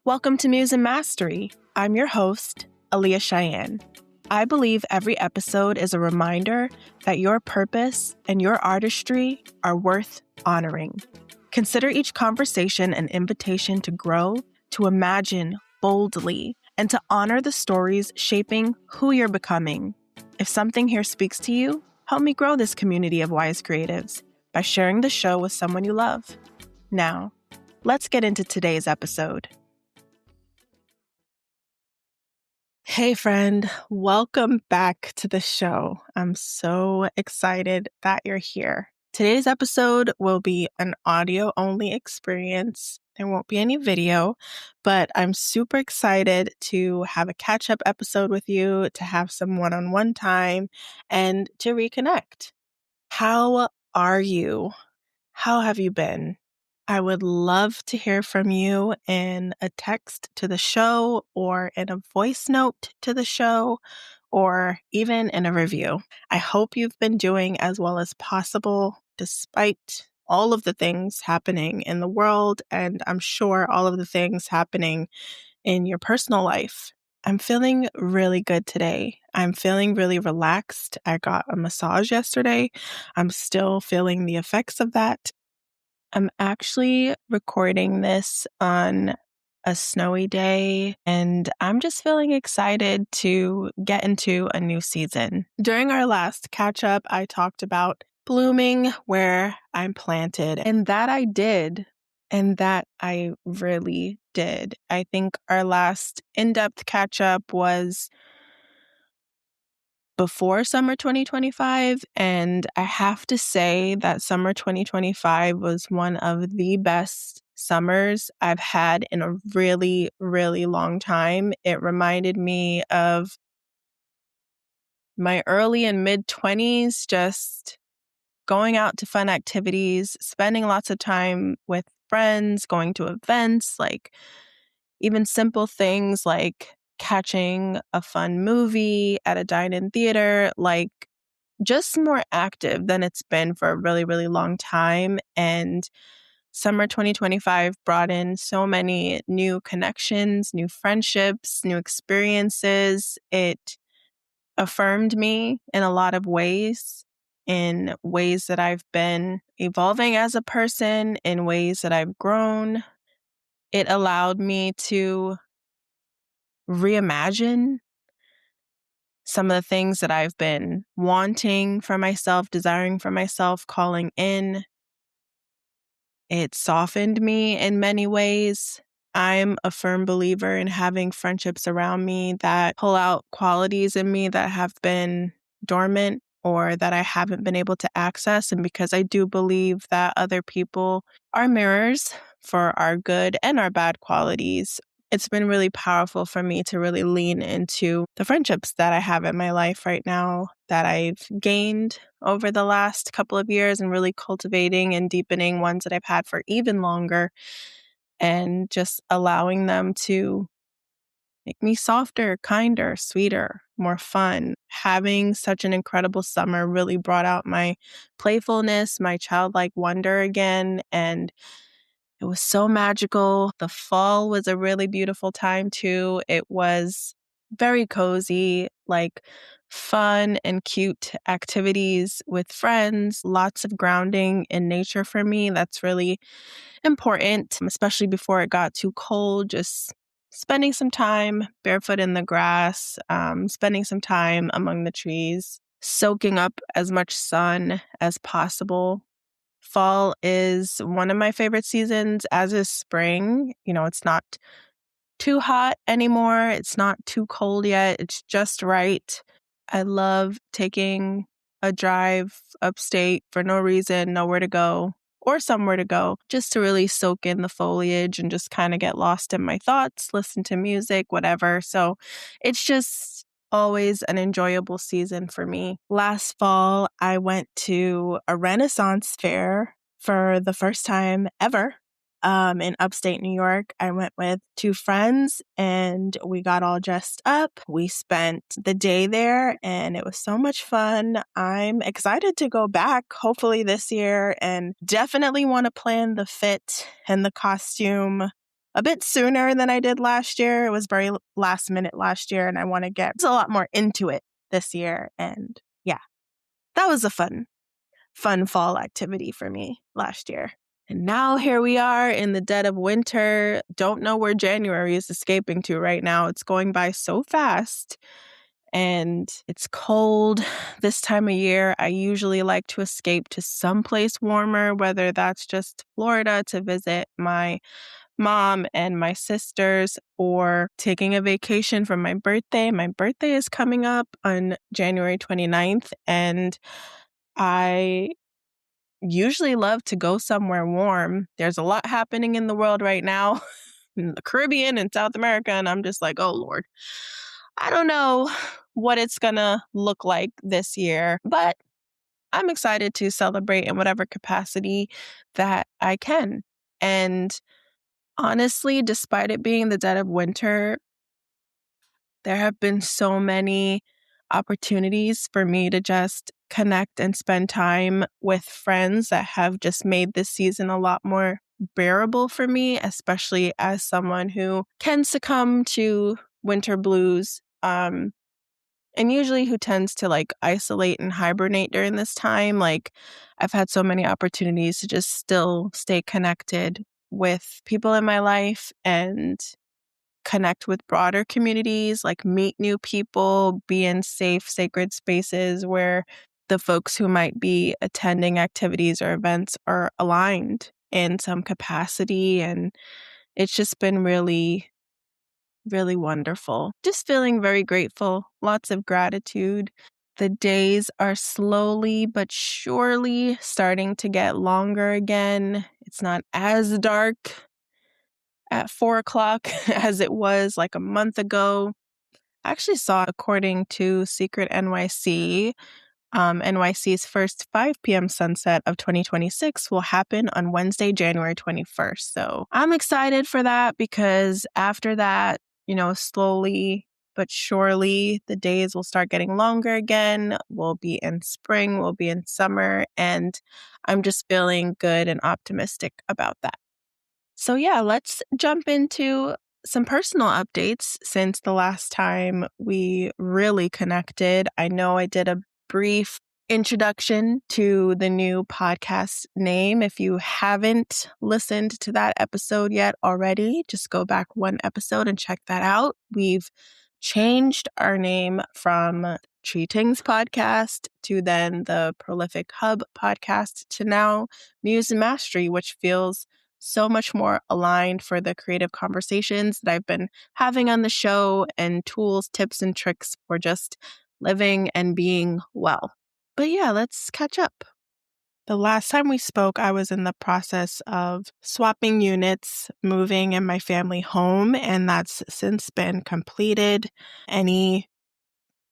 Welcome to Muse and Mastery. I'm your host, Aaliyah Cheyenne. I believe every episode is a reminder that your purpose and your artistry are worth honoring. Consider each conversation an invitation to grow, to imagine boldly, and to honor the stories shaping who you're becoming. If something here speaks to you, help me grow this community of wise creatives by sharing the show with someone you love. Now, let's get into today's episode. Hey friend, welcome back to the show. I'm so excited that you're here. Today's episode will be an audio-only experience. There won't be any video, but I'm super excited to have a catch-up episode with you, to have some one-on-one time, and to reconnect. How are you? How have you been? I would love to hear from you in a text to the show or in a voice note to the show or even in a review. I hope you've been doing as well as possible despite all of the things happening in the world, and I'm sure all of the things happening in your personal life. I'm feeling really good today. I'm feeling really relaxed. I got a massage yesterday. I'm still feeling the effects of that. I'm actually recording this on a snowy day, and I'm just feeling excited to get into a new season. During our last catch-up, I talked about blooming where I'm planted, and that I did, and that I really did. I think our last in-depth catch-up was before summer 2025, and I have to say that summer 2025 was one of the best summers I've had in a really, really long time. It reminded me of my early and mid-20s, just going out to fun activities, spending lots of time with friends, going to events, like even simple things like catching a fun movie at a dine-in theater, like just more active than it's been for a really, really long time. And summer 2025 brought in so many new connections, new friendships, new experiences. It affirmed me in a lot of ways, in ways that I've been evolving as a person, in ways that I've grown. It allowed me to reimagine some of the things that I've been wanting for myself, desiring for myself, calling in. It softened me in many ways. I'm a firm believer in having friendships around me that pull out qualities in me that have been dormant or that I haven't been able to access. And because I do believe that other people are mirrors for our good and our bad qualities, it's been really powerful for me to really lean into the friendships that I have in my life right now that I've gained over the last couple of years, and really cultivating and deepening ones that I've had for even longer, and just allowing them to make me softer, kinder, sweeter, more fun. Having such an incredible summer really brought out my playfulness, my childlike wonder again, and it was so magical. The fall was a really beautiful time too. It was very cozy, like fun and cute activities with friends, lots of grounding in nature for me. That's really important, especially before it got too cold. Just spending some time barefoot in the grass, spending some time among the trees, soaking up as much sun as possible. Fall is one of my favorite seasons, as is spring. You know, it's not too hot anymore. It's not too cold yet. It's just right. I love taking a drive upstate for no reason, nowhere to go, or somewhere to go, just to really soak in the foliage and just kind of get lost in my thoughts, listen to music, whatever. So it's just always an enjoyable season for me. Last fall, I went to a Renaissance fair for the first time ever in upstate New York. I went with two friends and we got all dressed up. We spent the day there and it was so much fun. I'm excited to go back, hopefully this year, and definitely want to plan the fit and the costume a bit sooner than I did last year. It was very last minute last year, and I want to get a lot more into it this year. And yeah, that was a fun fall activity for me last year. And now here we are in the dead of winter. Don't know where January is escaping to right now. It's going by so fast. And it's cold this time of year. I usually like to escape to someplace warmer, whether that's just Florida to visit my mom and my sisters, or taking a vacation for my birthday. My birthday is coming up on January 29th, and I usually love to go somewhere warm. There's a lot happening in the world right now, in the Caribbean and South America, and I'm just like, oh Lord, I don't know what it's gonna look like this year, but I'm excited to celebrate in whatever capacity that I can. And honestly, despite it being the dead of winter, there have been so many opportunities for me to just connect and spend time with friends that have just made this season a lot more bearable for me, especially as someone who can succumb to winter blues. And usually who tends to like isolate and hibernate during this time. Like, I've had so many opportunities to just still stay connected with people in my life and connect with broader communities, like meet new people, be in safe, sacred spaces where the folks who might be attending activities or events are aligned in some capacity. And it's just been really, really wonderful. Just feeling very grateful, lots of gratitude. The days are slowly but surely starting to get longer again. It's not as dark at 4 o'clock as it was like a month ago. I actually saw, according to Secret NYC, NYC's first 5 p.m. sunset of 2026 will happen on Wednesday, January 21st. So I'm excited for that because after that, slowly but surely the days will start getting longer again. We'll be in spring, we'll be in summer, and I'm just feeling good and optimistic about that. So yeah, let's jump into some personal updates since the last time we really connected. I know I did a brief introduction to the new podcast name. If you haven't listened to that episode yet already, just go back one episode and check that out. We've changed our name from Treatings Podcast to then the Prolific Hub Podcast to now Muse and Mastery, which feels so much more aligned for the creative conversations that I've been having on the show and tools, tips, and tricks for just living and being well. But yeah, let's catch up. The last time we spoke, I was in the process of swapping units, moving in my family home, and that's since been completed. Any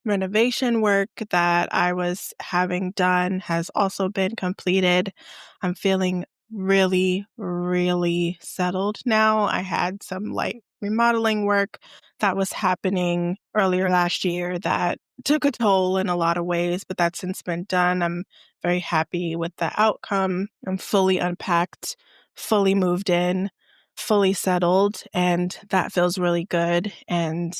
renovation work that I was having done has also been completed. I'm feeling really, really settled now. I had some light remodeling work that was happening earlier last year that took a toll in a lot of ways, but that's since been done. I'm very happy with the outcome. I'm fully unpacked, fully moved in, fully settled, and that feels really good. And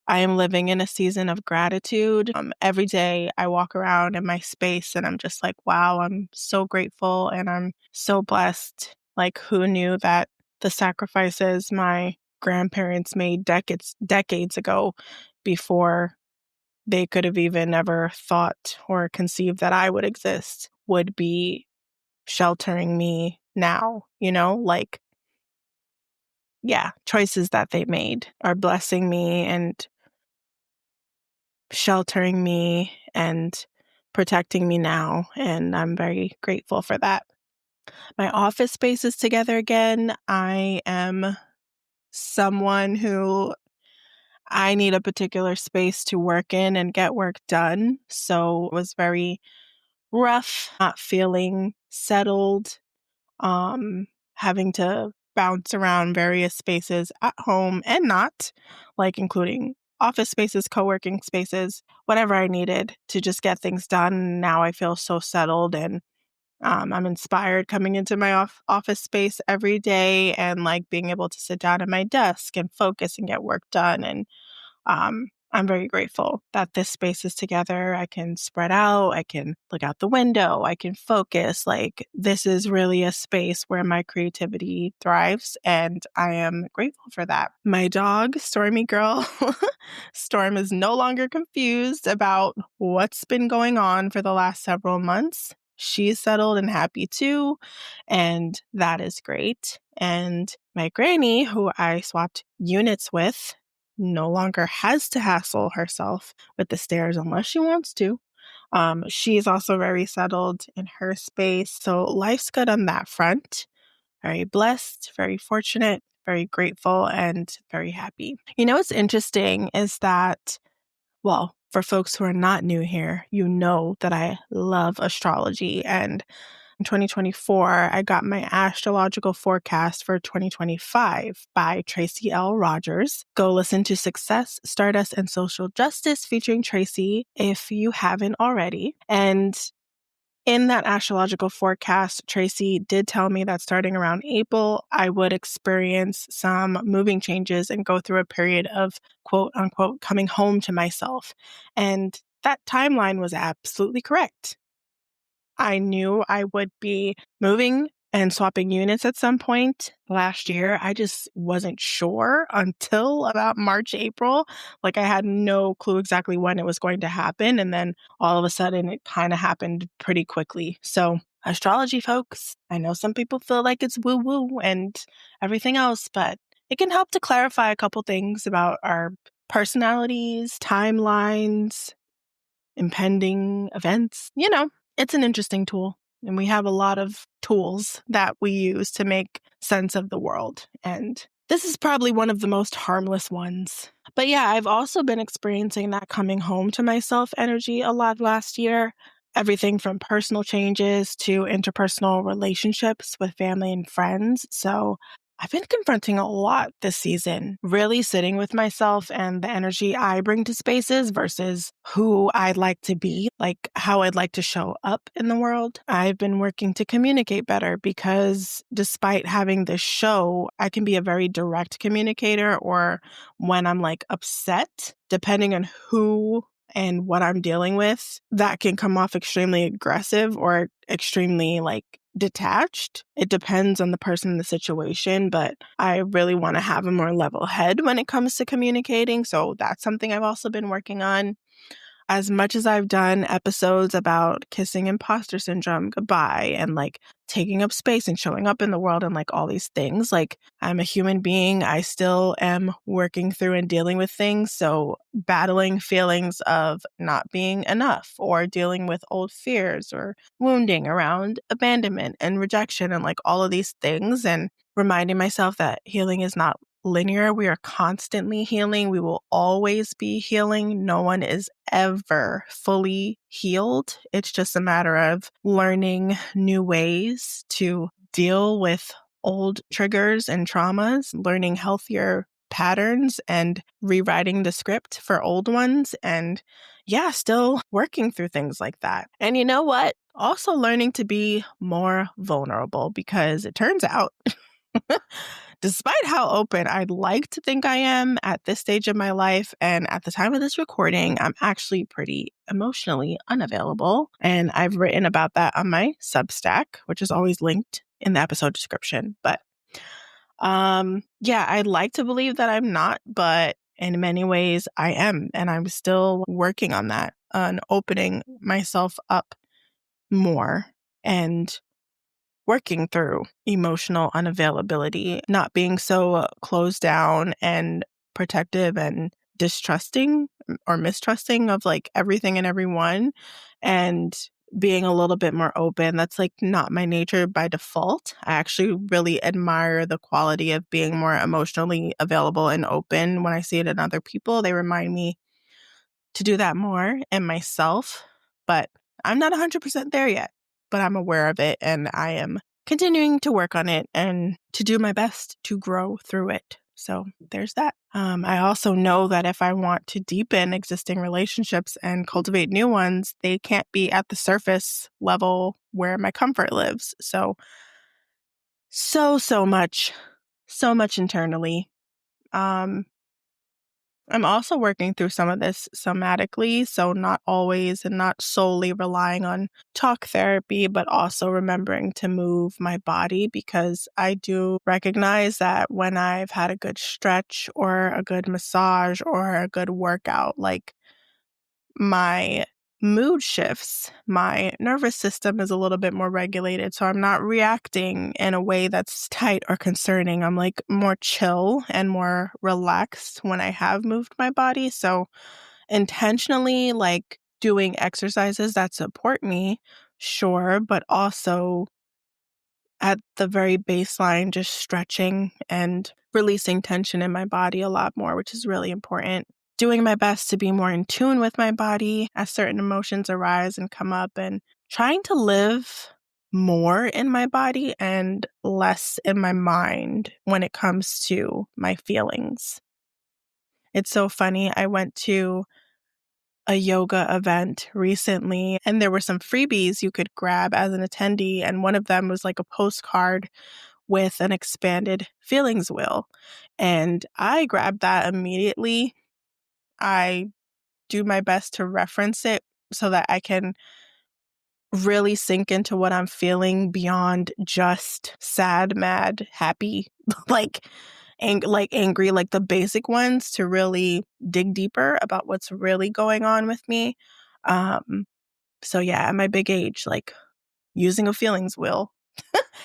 I am living in a season of gratitude. Every day I walk around in my space and I'm just like, wow, I'm so grateful and I'm so blessed. Like, who knew that the sacrifices my grandparents made decades ago, before they could have even ever thought or conceived that I would exist, would be sheltering me now, like, yeah, choices that they made are blessing me and sheltering me and protecting me now, and I'm very grateful for that. My office space is together again. I am someone who I need a particular space to work in and get work done, so it was very rough not feeling settled, having to bounce around various spaces at home and not, like including office spaces, co-working spaces, whatever I needed to just get things done. Now I feel so settled and I'm inspired coming into my office space every day and like being able to sit down at my desk and focus and get work done. And I'm very grateful that this space is together. I can spread out. I can look out the window. I can focus. Like, this is really a space where my creativity thrives, and I am grateful for that. My dog, Stormy Girl, Storm, is no longer confused about what's been going on for the last several months. She's settled and happy too, and that is great. And my granny, who I swapped units with, no longer has to hassle herself with the stairs unless she wants to. She's also very settled in her space. So life's good on that front. Very blessed, very fortunate, very grateful, and very happy. You know what's interesting is that, well, for folks who are not new here, you know that I love astrology. And in 2024, I got my astrological forecast for 2025 by Tracy L. Rogers. Go listen to Success, Stardust, and Social Justice featuring Tracy if you haven't already. And in that astrological forecast, Tracy did tell me that starting around April, I would experience some moving changes and go through a period of quote unquote coming home to myself. And that timeline was absolutely correct. I knew I would be moving and swapping units at some point last year. I just wasn't sure until about March, April. Like, I had no clue exactly when it was going to happen. And then all of a sudden it kind of happened pretty quickly. So astrology, folks, I know some people feel like it's woo woo and everything else, but it can help to clarify a couple things about our personalities, timelines, impending events. It's an interesting tool. And we have a lot of tools that we use to make sense of the world. And this is probably one of the most harmless ones. But yeah, I've also been experiencing that coming home to myself energy a lot last year. Everything from personal changes to interpersonal relationships with family and friends. So I've been confronting a lot this season, really sitting with myself and the energy I bring to spaces versus who I'd like to be, like how I'd like to show up in the world. I've been working to communicate better because despite having this show, I can be a very direct communicator, or when I'm like upset, depending on who and what I'm dealing with, that can come off extremely aggressive or extremely like detached. It depends on the person and the situation, but I really want to have a more level head when it comes to communicating. So that's something I've also been working on. As much as I've done episodes about kissing imposter syndrome goodbye and like taking up space and showing up in the world and like all these things, like I'm a human being. I still am working through and dealing with things. So battling feelings of not being enough or dealing with old fears or wounding around abandonment and rejection and like all of these things, and reminding myself that healing is not linear. We are constantly healing. We will always be healing. No one is ever fully healed. It's just a matter of learning new ways to deal with old triggers and traumas, learning healthier patterns and rewriting the script for old ones. And yeah, still working through things like that. And you know what? Also learning to be more vulnerable, because it turns out despite how open I'd like to think I am at this stage of my life, and at the time of this recording, I'm actually pretty emotionally unavailable. And I've written about that on my Substack, which is always linked in the episode description. But yeah, I'd like to believe that I'm not, but in many ways I am. And I'm still working on that, on opening myself up more and working through emotional unavailability, not being so closed down and protective and distrusting or mistrusting of like everything and everyone, and being a little bit more open. That's like not my nature by default. I actually really admire the quality of being more emotionally available and open. When I see it in other people, they remind me to do that more in myself, but I'm not 100% there yet. But I'm aware of it, and I am continuing to work on it and to do my best to grow through it. So there's that. I also know that if I want to deepen existing relationships and cultivate new ones, they can't be at the surface level where my comfort lives. So much internally. I'm also working through some of this somatically, so not always and not solely relying on talk therapy, but also remembering to move my body, because I do recognize that when I've had a good stretch or a good massage or a good workout, like, my mood shifts, my nervous system is a little bit more regulated, so I'm not reacting in a way that's tight or concerning. I'm like more chill and more relaxed when I have moved my body. So intentionally, like, doing exercises that support me, sure, but also at the very baseline, just stretching and releasing tension in my body a lot more, which is really important. Doing my best to be more in tune with my body as certain emotions arise and come up, and trying to live more in my body and less in my mind when it comes to my feelings. It's so funny. I went to a yoga event recently, and there were some freebies you could grab as an attendee, and one of them was like a postcard with an expanded feelings wheel. And I grabbed that immediately. I do my best to reference it so that I can really sink into what I'm feeling beyond just sad, mad, happy, like angry, like the basic ones, to really dig deeper about what's really going on with me. Um, so yeah, at my big age, like, using a feelings wheel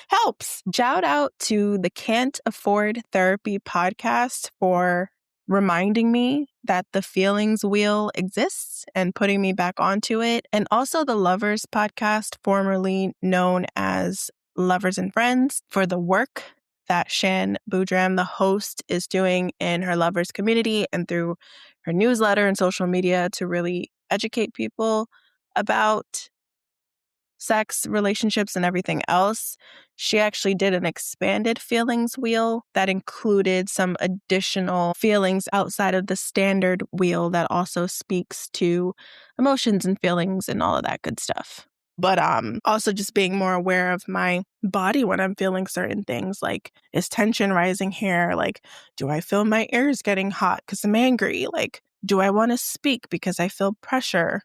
helps. Shout out to the Can't Afford Therapy podcast for reminding me that the feelings wheel exists and putting me back onto it. And also the Lovers podcast, formerly known as Lovers and Friends, for the work that Shan Boudram, the host, is doing in her lovers community and through her newsletter and social media to really educate people about sex, relationships, and everything else. She actually did an expanded feelings wheel that included some additional feelings outside of the standard wheel that also speaks to emotions and feelings and all of that good stuff. But also just being more aware of my body when I'm feeling certain things, like, is tension rising here? Like, do I feel my ears getting hot because I'm angry? Like, do I want to speak because I feel pressure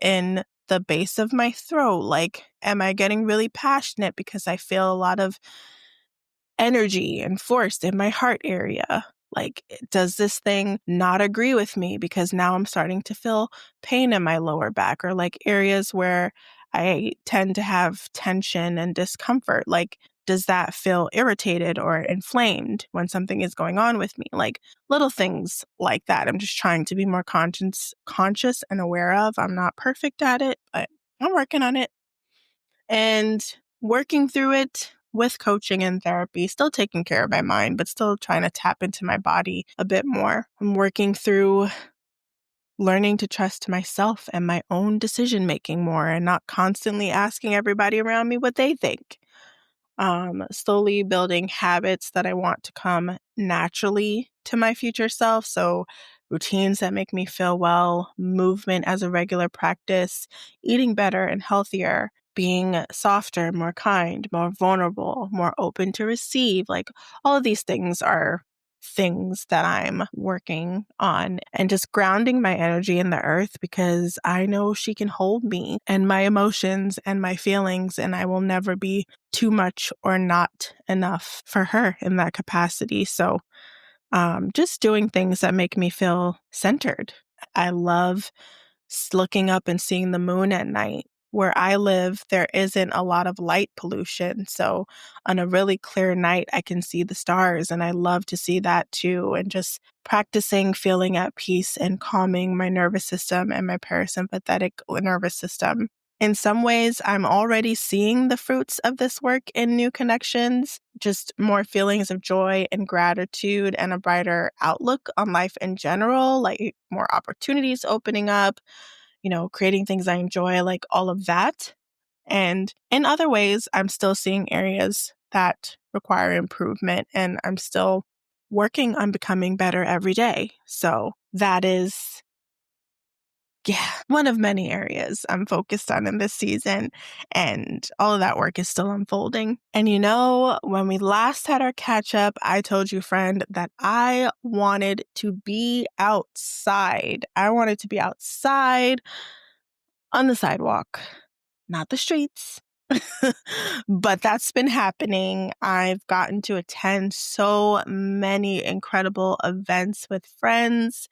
in the base of my throat? Like, am I getting really passionate because I feel a lot of energy and force in my heart area? Like, does this thing not agree with me because now I'm starting to feel pain in my lower back, or like areas where I tend to have tension and discomfort? Like, does that feel irritated or inflamed when something is going on with me? Like, little things like that. I'm just trying to be more conscious and aware of. I'm not perfect at it, but I'm working on it and working through it with coaching and therapy, still taking care of my mind, but still trying to tap into my body a bit more. I'm working through learning to trust myself and my own decision making more, and not constantly asking everybody around me what they think. Slowly building habits that I want to come naturally to my future self. So routines that make me feel well, movement as a regular practice, eating better and healthier, being softer, more kind, more vulnerable, more open to receive. Like, all of these things are things that I'm working on, and just grounding my energy in the earth, because I know she can hold me and my emotions and my feelings, and I will never be too much or not enough for her in that capacity. So just doing things that make me feel centered. I love looking up and seeing the moon at night. Where I live, there isn't a lot of light pollution. So on a really clear night, I can see the stars, and I love to see that too. And just practicing feeling at peace and calming my nervous system and my parasympathetic nervous system. In some ways, I'm already seeing the fruits of this work in new connections, just more feelings of joy and gratitude and a brighter outlook on life in general, like more opportunities opening up, creating things I enjoy, like all of that. And in other ways, I'm still seeing areas that require improvement, and I'm still working on becoming better every day. So that is, one of many areas I'm focused on in this season. And all of that work is still unfolding. And when we last had our catch up, I told you, friend, that I wanted to be outside. I wanted to be outside on the sidewalk, not the streets. But that's been happening. I've gotten to attend so many incredible events with friends,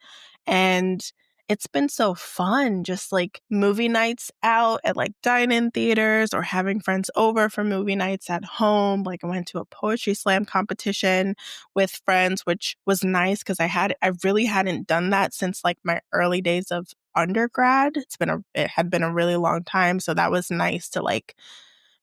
and it's been so fun, just like movie nights out at like dine-in theaters or having friends over for movie nights at home. Like I went to a poetry slam competition with friends, which was nice because I really hadn't done that since like my early days of undergrad. It had been a really long time, so that was nice to like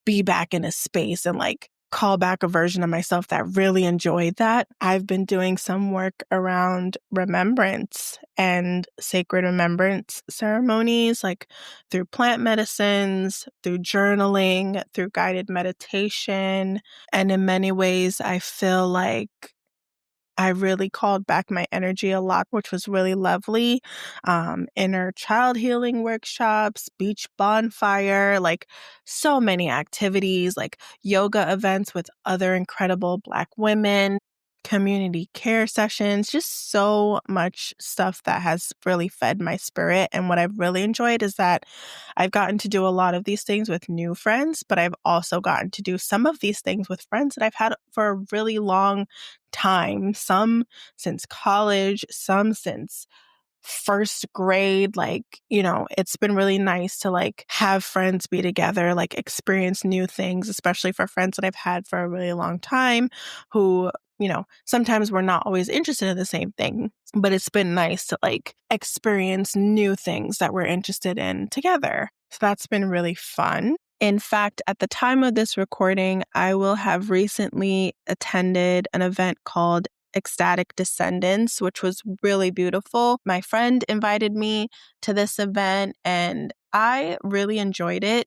be back in a space and like call back a version of myself that really enjoyed that. I've been doing some work around remembrance and sacred remembrance ceremonies, like through plant medicines, through journaling, through guided meditation. And in many ways, I feel like I really called back my energy a lot, which was really lovely. Inner child healing workshops, beach bonfire, like so many activities, like yoga events with other incredible Black women, community care sessions, just so much stuff that has really fed my spirit. And what I've really enjoyed is that I've gotten to do a lot of these things with new friends, but I've also gotten to do some of these things with friends that I've had for a really long time, some since college, some since first grade. Like, it's been really nice to like have friends be together, like experience new things, especially for friends that I've had for a really long time who, sometimes we're not always interested in the same thing, but it's been nice to like experience new things that we're interested in together. So that's been really fun. In fact, at the time of this recording, I will have recently attended an event called Ecstatic Descendants, which was really beautiful. My friend invited me to this event and I really enjoyed it.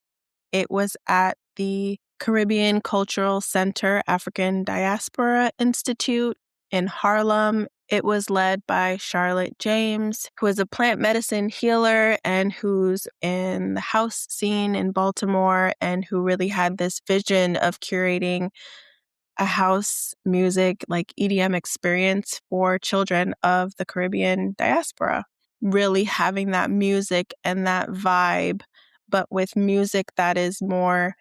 It was at the Caribbean Cultural Center African Diaspora Institute in Harlem. It was led by Charlotte James, who is a plant medicine healer and who's in the house scene in Baltimore and who really had this vision of curating a house music, like EDM experience for children of the Caribbean diaspora. Really having that music and that vibe, but with music that is more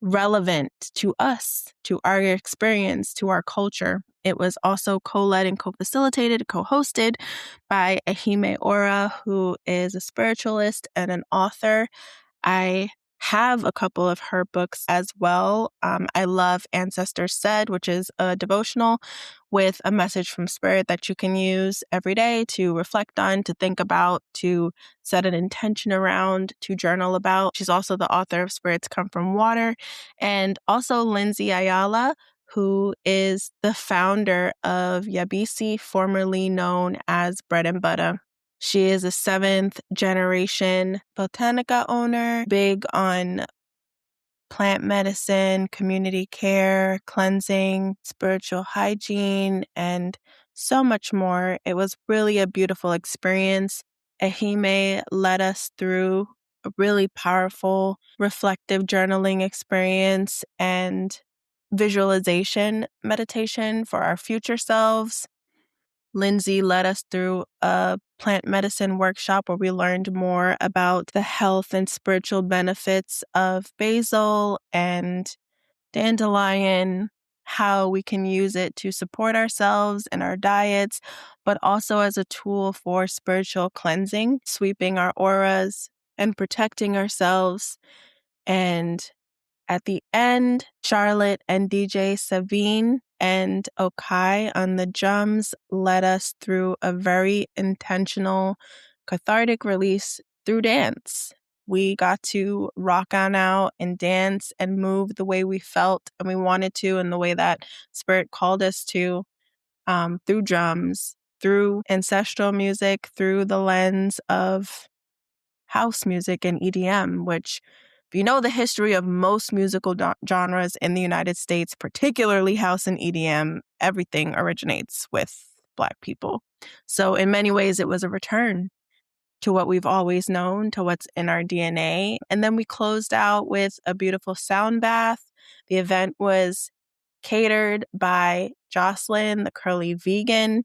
relevant to us, to our experience, to our culture. It was also co-led and co-facilitated, co-hosted by Ahime Ora, who is a spiritualist and an author. I have a couple of her books as well. I love Ancestors Said, which is a devotional with a message from spirit that you can use every day to reflect on, to think about, to set an intention around, to journal about. She's also the author of Spirits Come From Water. And also Lindsay Ayala, who is the founder of Yabisi, formerly known as Bread and Butter. She is a 7th generation Botanica owner, big on plant medicine, community care, cleansing, spiritual hygiene, and so much more. It was really a beautiful experience. Ahime led us through a really powerful reflective journaling experience and visualization meditation for our future selves. Lindsay led us through a plant medicine workshop where we learned more about the health and spiritual benefits of basil and dandelion, how we can use it to support ourselves and our diets, but also as a tool for spiritual cleansing, sweeping our auras and protecting ourselves. And at the end, Charlotte and DJ Savine and Okai on the drums led us through a very intentional, cathartic release through dance. We got to rock on out and dance and move the way we felt and we wanted to, and the way that Spirit called us to, through drums, through ancestral music, through the lens of house music and EDM, which you know the history of most musical genres in the United States, particularly house and EDM, everything originates with Black people. So in many ways, it was a return to what we've always known, to what's in our DNA. And then we closed out with a beautiful sound bath. The event was catered by Jocelyn, the curly vegan,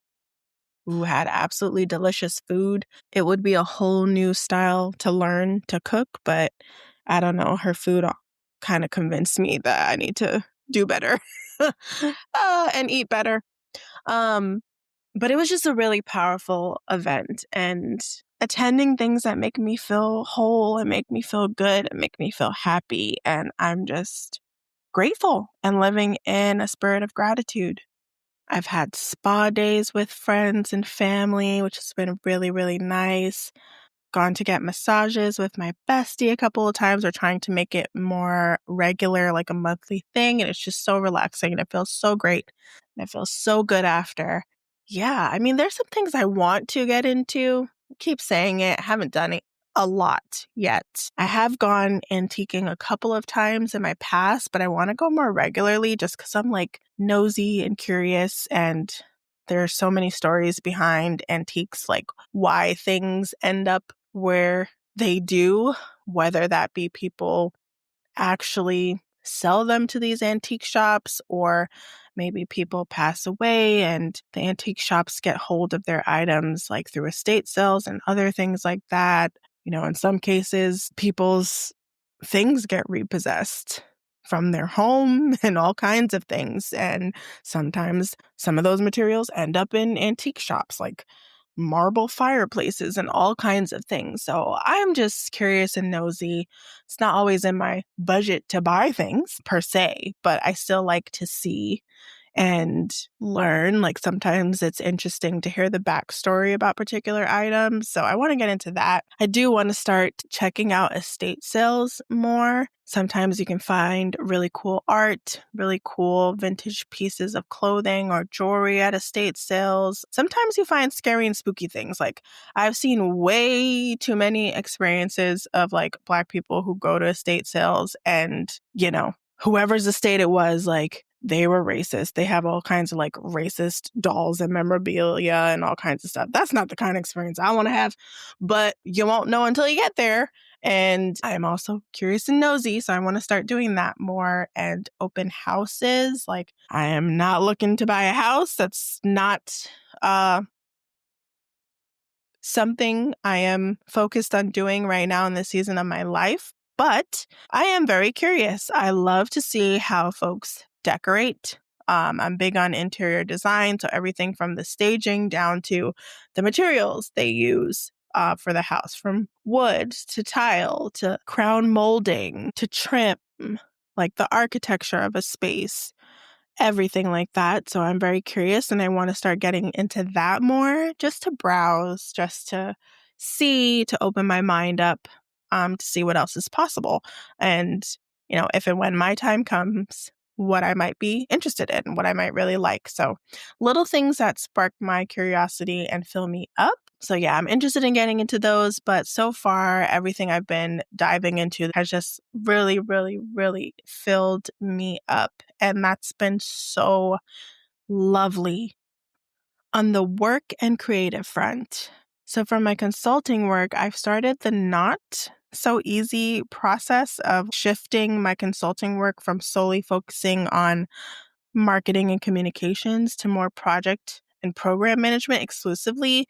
who had absolutely delicious food. It would be a whole new style to learn to cook, but I don't know, her food kind of convinced me that I need to do better and eat better. But it was just a really powerful event, and attending things that make me feel whole and make me feel good and make me feel happy. And I'm just grateful and living in a spirit of gratitude. I've had spa days with friends and family, which has been really, really nice. Gone to get massages with my bestie a couple of times. We're trying to make it more regular, like a monthly thing. And it's just so relaxing and it feels so great. And it feels so good after. Yeah, I mean, there's some things I want to get into. I keep saying it. I haven't done it a lot yet. I have gone antiquing a couple of times in my past, but I want to go more regularly just because I'm like nosy and curious, and there are so many stories behind antiques, like why things end up where they do, whether that be people actually sell them to these antique shops or maybe people pass away and the antique shops get hold of their items like through estate sales and other things like that. You know, in some cases, people's things get repossessed from their home and all kinds of things. And sometimes some of those materials end up in antique shops, like marble fireplaces and all kinds of things. So I'm just curious and nosy. It's not always in my budget to buy things per se, but I still like to see and learn. Like sometimes it's interesting to hear the backstory about particular items. So I want to get into that. I do want to start checking out estate sales more. Sometimes you can find really cool art, really cool vintage pieces of clothing or jewelry at estate sales. Sometimes you find scary and spooky things. Like I've seen way too many experiences of like Black people who go to estate sales and, you know, whoever's estate it was, like, they were racist. They have all kinds of like racist dolls and memorabilia and all kinds of stuff. That's not the kind of experience I want to have, but you won't know until you get there. And I'm also curious and nosy, so I want to start doing that more and open houses. Like I am not looking to buy a house. That's not something I am focused on doing right now in this season of my life. But I am very curious. I love to see how folks decorate. I'm big on interior design, so everything from the staging down to the materials they use for the house, from wood to tile to crown molding to trim, like the architecture of a space, everything like that. So I'm very curious and I want to start getting into that more, just to browse, just to see, to open my mind up, to see what else is possible. And, you know, if and when my time comes, what I might be interested in, what I might really like. So little things that spark my curiosity and fill me up. So yeah, I'm interested in getting into those, but so far everything I've been diving into has just really, really, really filled me up. And that's been so lovely. On the work and creative front. So for my consulting work, I've started the not so easy process of shifting my consulting work from solely focusing on marketing and communications to more project and program management exclusively.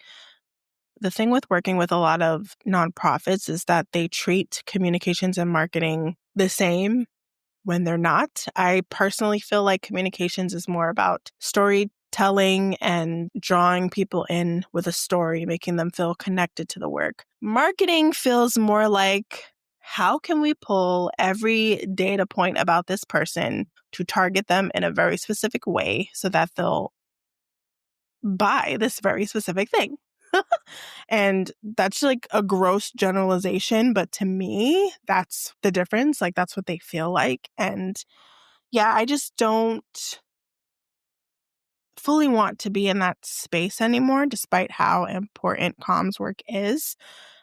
The thing with working with a lot of nonprofits is that they treat communications and marketing the same when they're not. I personally feel like communications is more about storytelling and drawing people in with a story, making them feel connected to the work. Marketing feels more like, how can we pull every data point about this person to target them in a very specific way so that they'll buy this very specific thing? And that's like a gross generalization, but to me, that's the difference. Like that's what they feel like. And yeah, I just don't fully want to be in that space anymore, despite how important comms work is.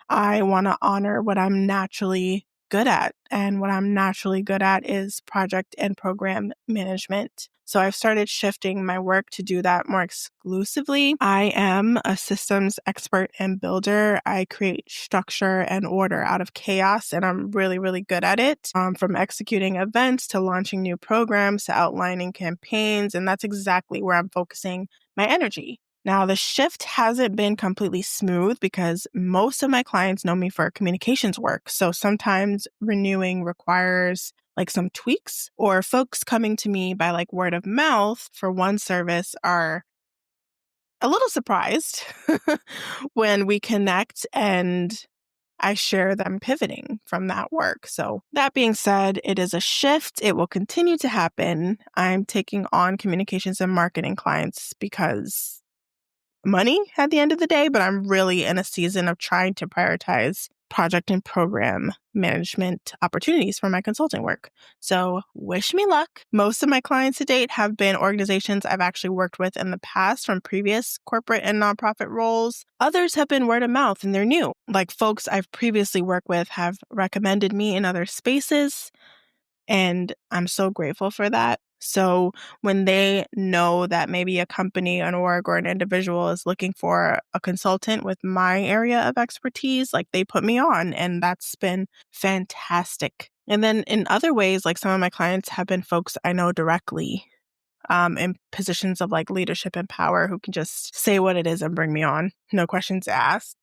I want to honor what I'm naturally good at. And what I'm naturally good at is project and program management. So I've started shifting my work to do that more exclusively. I am a systems expert and builder. I create structure and order out of chaos, and I'm really, really good at it. From executing events to launching new programs to outlining campaigns. And that's exactly where I'm focusing my energy. Now, the shift hasn't been completely smooth because most of my clients know me for communications work. So sometimes renewing requires like some tweaks, or folks coming to me by like word of mouth for one service are a little surprised when we connect and I share them pivoting from that work. So that being said, it is a shift. It will continue to happen. I'm taking on communications and marketing clients because money at the end of the day, but I'm really in a season of trying to prioritize project and program management opportunities for my consulting work. So wish me luck. Most of my clients to date have been organizations I've actually worked with in the past from previous corporate and nonprofit roles. Others have been word of mouth and they're new. Like folks I've previously worked with have recommended me in other spaces. And I'm so grateful for that. So when they know that maybe a company, an org, or an individual is looking for a consultant with my area of expertise, like they put me on, and that's been fantastic. And then in other ways, like some of my clients have been folks I know directly in positions of like leadership and power who can just say what it is and bring me on. No questions asked.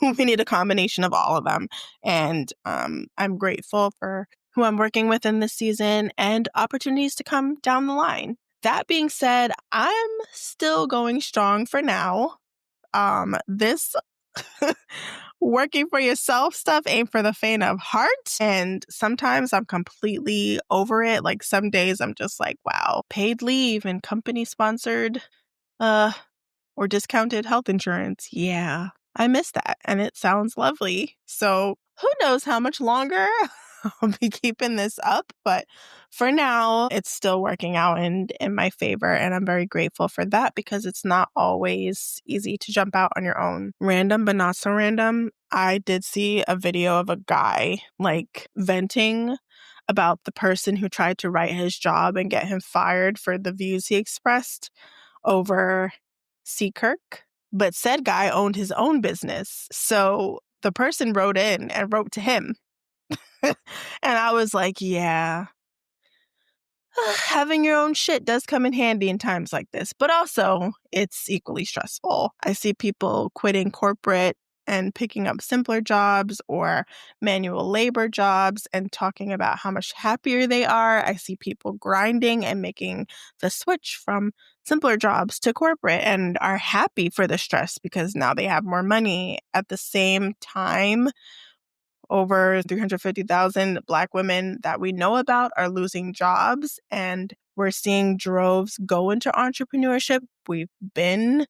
We need a combination of all of them. And I'm grateful for who I'm working with in this season and opportunities to come down the line. That being said, I'm still going strong for now. This working for yourself stuff ain't for the faint of heart. And sometimes I'm completely over it. Like some days I'm just like, wow, paid leave and company sponsored or discounted health insurance. Yeah, I miss that. And it sounds lovely. So who knows how much longer I'll be keeping this up. But for now, it's still working out in my favor. And I'm very grateful for that because it's not always easy to jump out on your own. Random, but not so random. I did see a video of a guy like venting about the person who tried to write his job and get him fired for the views he expressed over Seekirk. But said guy owned his own business. So the person wrote in and wrote to him. And I was like, yeah, having your own shit does come in handy in times like this, but also it's equally stressful. I see people quitting corporate and picking up simpler jobs or manual labor jobs and talking about how much happier they are. I see people grinding and making the switch from simpler jobs to corporate and are happy for the stress because now they have more money. At the same time, over 350,000 Black women that we know about are losing jobs, and we're seeing droves go into entrepreneurship. We've been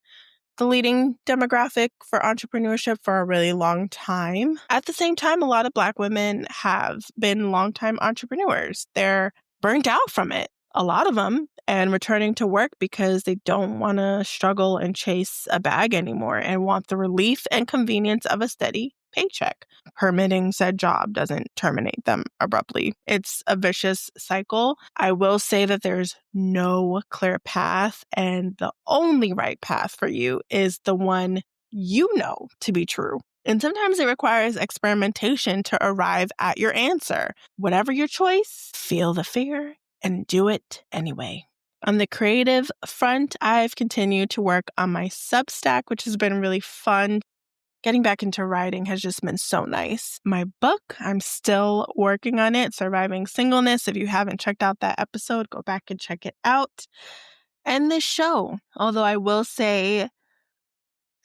the leading demographic for entrepreneurship for a really long time. At the same time, a lot of Black women have been longtime entrepreneurs. They're burnt out from it, a lot of them, and returning to work because they don't want to struggle and chase a bag anymore and want the relief and convenience of a steady paycheck. Permitting said job doesn't terminate them abruptly. It's a vicious cycle. I will say that there's no clear path, and the only right path for you is the one you know to be true. And sometimes it requires experimentation to arrive at your answer. Whatever your choice, feel the fear and do it anyway. On the creative front, I've continued to work on my Substack, which has been really fun. Getting back into writing has just been so nice. My book, I'm still working on it, Surviving Singleness. If you haven't checked out that episode, go back and check it out. And this show, although I will say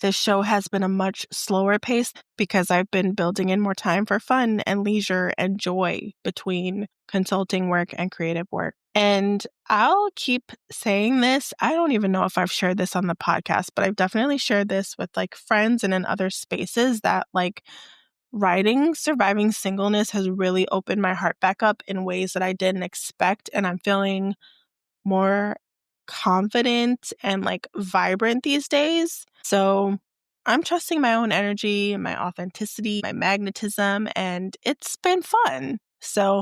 this show has been a much slower pace because I've been building in more time for fun and leisure and joy between consulting work and creative work. And I'll keep saying this. I don't even know if I've shared this on the podcast, but I've definitely shared this with like friends and in other spaces that like writing Surviving Singleness has really opened my heart back up in ways that I didn't expect. And I'm feeling more confident and like vibrant these days. So I'm trusting my own energy, my authenticity, my magnetism, and it's been fun. So,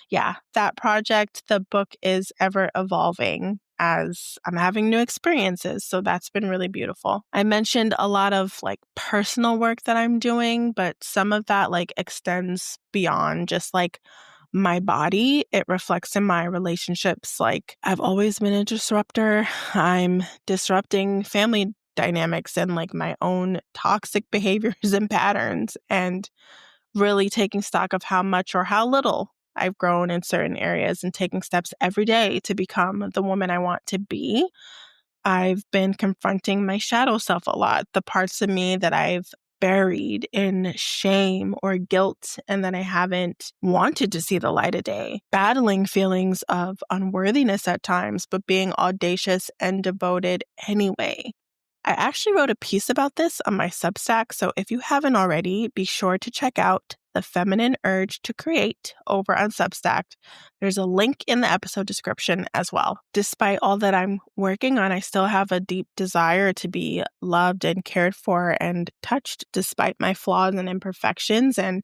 yeah, that project, the book is ever evolving as I'm having new experiences. So that's been really beautiful. I mentioned a lot of like personal work that I'm doing, but some of that like extends beyond just like my body. It reflects in my relationships. Like I've always been a disruptor. I'm disrupting family dynamics and like my own toxic behaviors and patterns, and really taking stock of how much or how little I've grown in certain areas and taking steps every day to become the woman I want to be. I've been confronting my shadow self a lot, the parts of me that I've buried in shame or guilt and that I haven't wanted to see the light of day, battling feelings of unworthiness at times, but being audacious and devoted anyway. I actually wrote a piece about this on my Substack, so if you haven't already, be sure to check out The Feminine Urge to Create over on Substack. There's a link in the episode description as well. Despite all that I'm working on, I still have a deep desire to be loved and cared for and touched despite my flaws and imperfections. And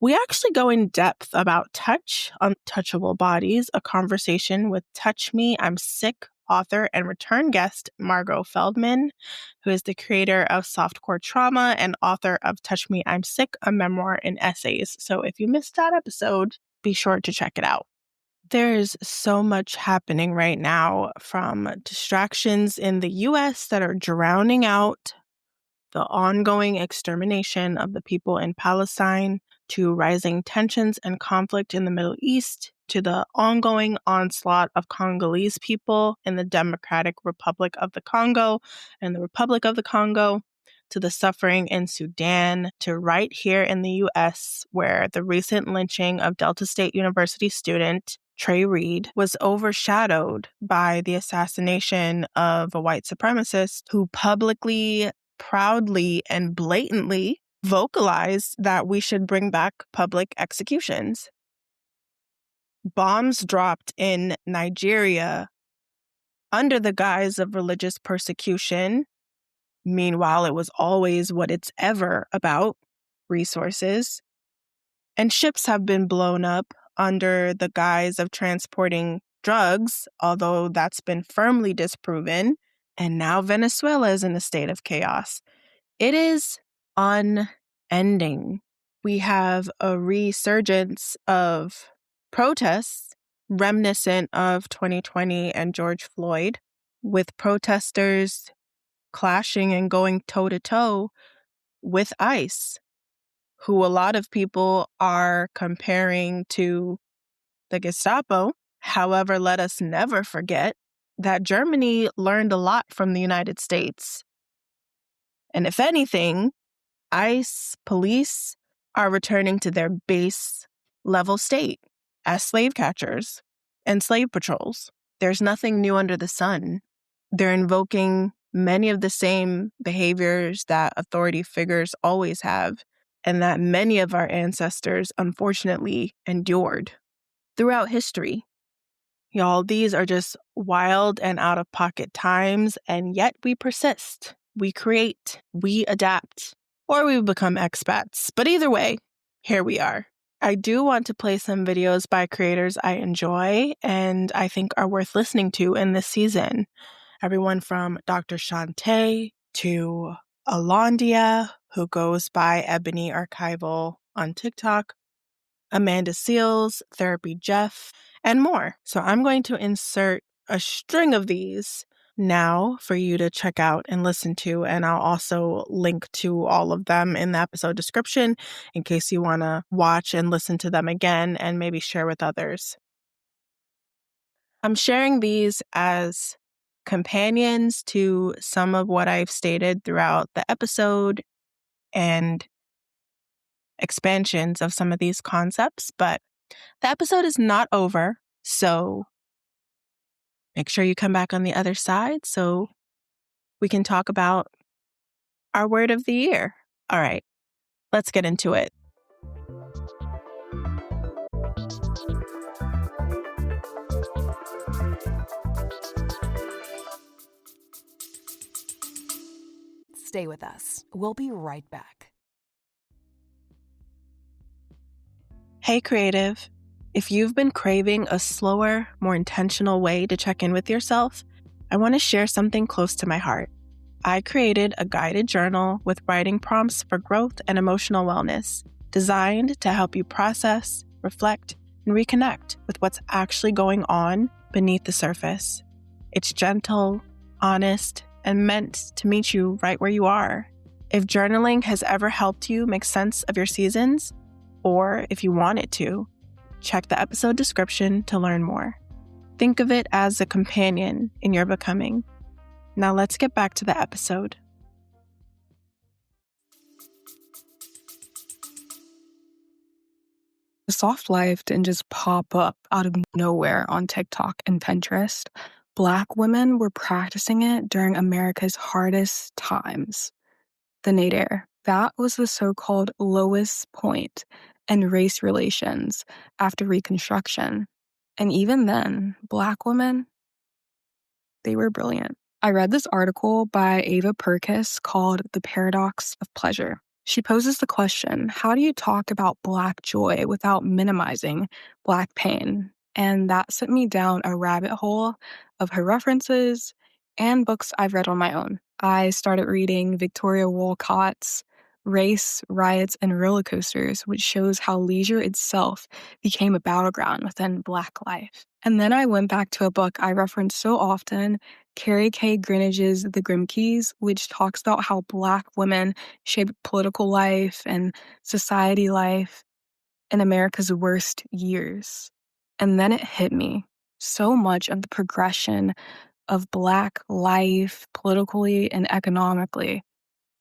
we actually go in depth about touch, untouchable bodies, a conversation with Touch Me, I'm Sick author and return guest Margot Feldman, who is the creator of Softcore Trauma and author of Touch Me, I'm Sick, a memoir and essays. So if you missed that episode, be sure to check it out. There's so much happening right now, from distractions in the US that are drowning out the ongoing extermination of the people in Palestine, to rising tensions and conflict in the Middle East, to the ongoing onslaught of Congolese people in the Democratic Republic of the Congo and the Republic of the Congo, to the suffering in Sudan, to right here in the US, where the recent lynching of Delta State University student Trey Reed was overshadowed by the assassination of a white supremacist who publicly, proudly, and blatantly vocalized that we should bring back public executions. Bombs dropped in Nigeria under the guise of religious persecution. Meanwhile, it was always what it's ever about: resources. And ships have been blown up under the guise of transporting drugs, although that's been firmly disproven. And now Venezuela is in a state of chaos. It is unending. We have a resurgence of protests reminiscent of 2020 and George Floyd, with protesters clashing and going toe-to-toe with ICE, who a lot of people are comparing to the Gestapo. However, let us never forget that Germany learned a lot from the United States. And if anything, ICE police are returning to their base level state as slave catchers and slave patrols. There's nothing new under the sun. They're invoking many of the same behaviors that authority figures always have, and that many of our ancestors unfortunately endured throughout history. Y'all, these are just wild and out-of-pocket times, and yet we persist. We create, we adapt, or we become expats. But either way, here we are. I do want to play some videos by creators I enjoy and I think are worth listening to in this season. Everyone from Dr. Shantae to Alondia, who goes by Ebony Archival on TikTok, Amanda Seals, Therapy Jeff, and more. So I'm going to insert a string of these now for you to check out and listen to, and I'll also link to all of them in the episode description in case you want to watch and listen to them again and maybe share with others. I'm sharing these as companions to some of what I've stated throughout the episode and expansions of some of these concepts, but the episode is not over, so make sure you come back on the other side so we can talk about our word of the year. All right, let's get into it. Stay with us. We'll be right back. Hey, creative. If you've been craving a slower, more intentional way to check in with yourself, I want to share something close to my heart. I created a guided journal with writing prompts for growth and emotional wellness, designed to help you process, reflect, and reconnect with what's actually going on beneath the surface. It's gentle, honest, and meant to meet you right where you are. If journaling has ever helped you make sense of your seasons, or if you want it to, check the episode description to learn more. Think of it as a companion in your becoming. Now let's get back to the episode. The soft life didn't just pop up out of nowhere on TikTok and Pinterest. Black women were practicing it during America's hardest times. The nadir. That was the so-called lowest point in race relations after Reconstruction. And even then, Black women, they were brilliant. I read this article by Ava Purkis called The Paradox of Pleasure. She poses the question, how do you talk about Black joy without minimizing Black pain? And that sent me down a rabbit hole of her references and books I've read on my own. I started reading Victoria Walcott's Race, Riots, and Roller Coasters, which shows how leisure itself became a battleground within Black life. And then I went back to a book I reference so often, Carrie K. Greenidge's The Grimkeys, which talks about how Black women shaped political life and society life in America's worst years. And then it hit me. So much of the progression of Black life, politically and economically,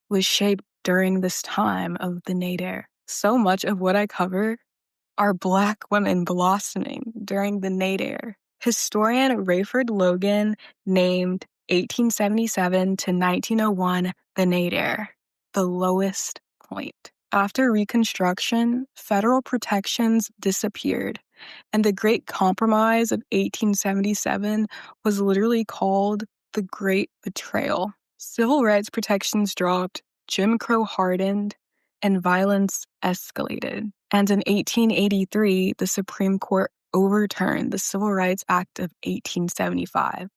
was shaped during this time of the nadir. So much of what I cover are Black women blossoming during the nadir. Historian Rayford Logan named 1877 to 1901 the nadir, the lowest point. After Reconstruction, federal protections disappeared, and the Great Compromise of 1877 was literally called the Great Betrayal. Civil rights protections dropped, Jim Crow hardened, and violence escalated. And in 1883, the Supreme Court overturned the Civil Rights Act of 1875.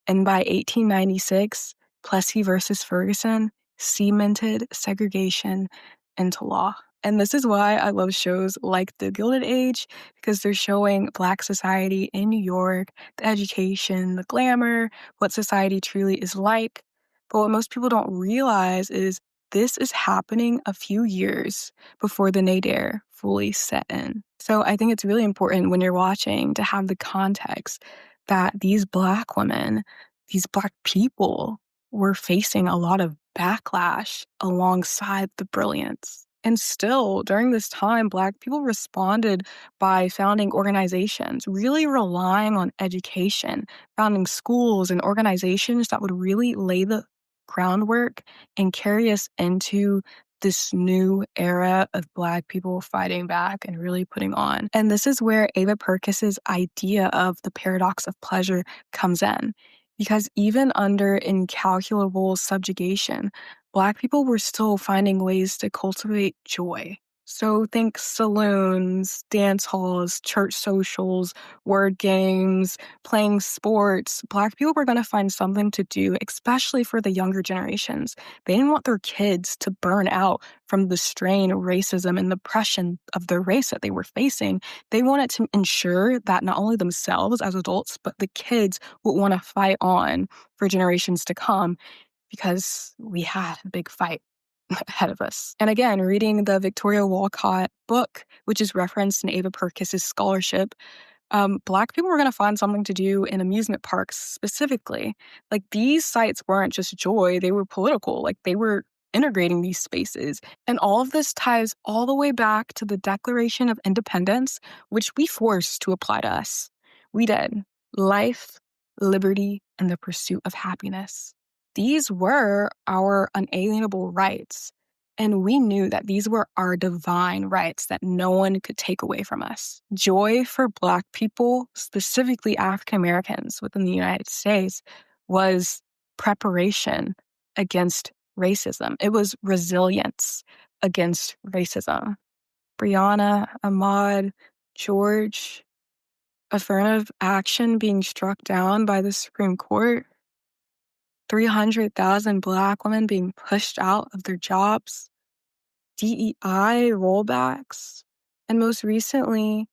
And by 1896, Plessy versus Ferguson cemented segregation into law. And this is why I love shows like The Gilded Age, because they're showing Black society in New York, the education, the glamour, what society truly is like. But what most people don't realize is this is happening a few years before the nadir fully set in. So I think it's really important when you're watching to have the context that these Black women, these Black people were facing a lot of backlash alongside the brilliance. And still, during this time, Black people responded by founding organizations, really relying on education, founding schools and organizations that would really lay the groundwork and carry us into this new era of Black people fighting back and really putting on. And this is where Ava Purkis's idea of the paradox of pleasure comes in. Because even under incalculable subjugation, Black people were still finding ways to cultivate joy. So think saloons, dance halls, church socials, word games, playing sports. Black people were going to find something to do, especially for the younger generations. They didn't want their kids to burn out from the strain of racism and the oppression of the race that they were facing. They wanted to ensure that not only themselves as adults, but the kids would want to fight on for generations to come, because we had a big fight ahead of us. And again, reading the Victoria Walcott book, which is referenced in Ava Purkis's scholarship, Black people were going to find something to do in amusement parks specifically. Like, these sites weren't just joy, they were political. Like, they were integrating these spaces. And all of this ties all the way back to the Declaration of Independence, which we forced to apply to us. We did. Life, liberty, and the pursuit of happiness. These were our unalienable rights, and we knew that these were our divine rights that no one could take away from us. Joy for Black people, specifically African Americans within the United States, was preparation against racism. It was resilience against racism. Breonna, Ahmaud, George, affirmative action being struck down by the Supreme Court, 300,000 Black women being pushed out of their jobs, DEI rollbacks, and most recently,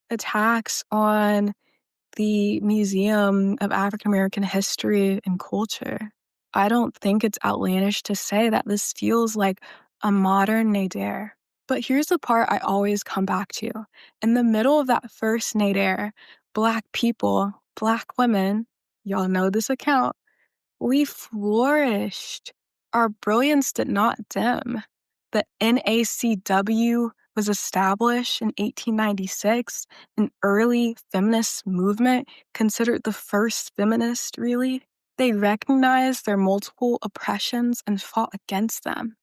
attacks on the Museum of African American History and Culture. I don't think it's outlandish to say that this feels like a modern nadir. But here's the part I always come back to. In the middle of that first nadir, Black people, Black women, y'all know this account, we flourished. Our brilliance did not dim. The NACW was established in 1896, an early feminist movement considered the first feminist, really. They recognized their multiple oppressions and fought against them.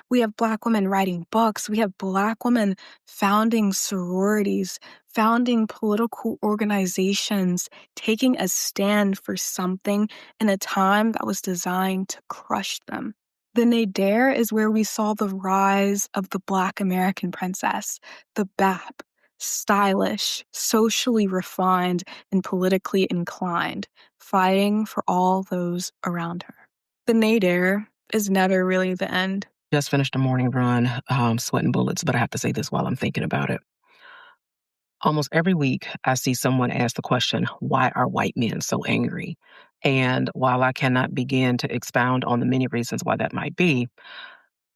We have Black women writing books. We have Black women founding sororities, founding political organizations, taking a stand for something in a time that was designed to crush them. The nadir is where we saw the rise of the Black American princess, the BAP, stylish, socially refined, and politically inclined, fighting for all those around her. The nadir is never really the end. Just finished a morning run, sweating bullets, but I have to say this while I'm thinking about it. Almost every week, I see someone ask the question, why are white men so angry? And while I cannot begin to expound on the many reasons why that might be,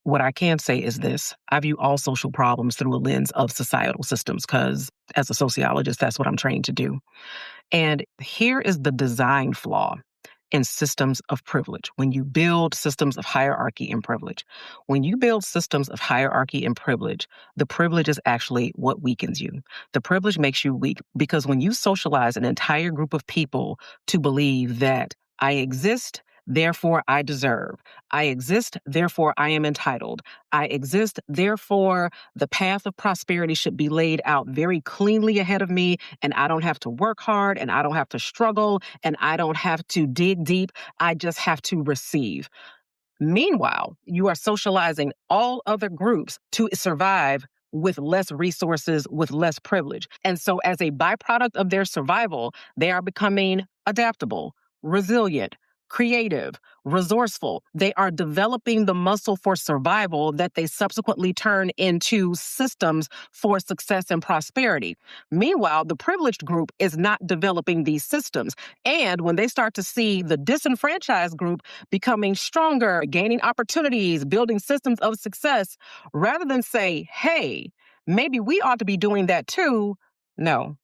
what I can say is this. I view all social problems through a lens of societal systems because as a sociologist, that's what I'm trained to do. And here is the design flaw in systems of privilege. When you build systems of hierarchy and privilege, when you build systems of hierarchy and privilege, the privilege is actually what weakens you. The privilege makes you weak because when you socialize an entire group of people to believe that I exist, therefore I deserve. I exist, therefore I am entitled. I exist, therefore the path of prosperity should be laid out very cleanly ahead of me, and I don't have to work hard, and I don't have to struggle, and I don't have to dig deep. I just have to receive. Meanwhile, you are socializing all other groups to survive with less resources, with less privilege. And so as a byproduct of their survival, they are becoming adaptable, resilient, creative, resourceful. They are developing the muscle for survival that they subsequently turn into systems for success and prosperity. Meanwhile, the privileged group is not developing these systems. And when they start to see the disenfranchised group becoming stronger, gaining opportunities, building systems of success, rather than say, hey, maybe we ought to be doing that too, no.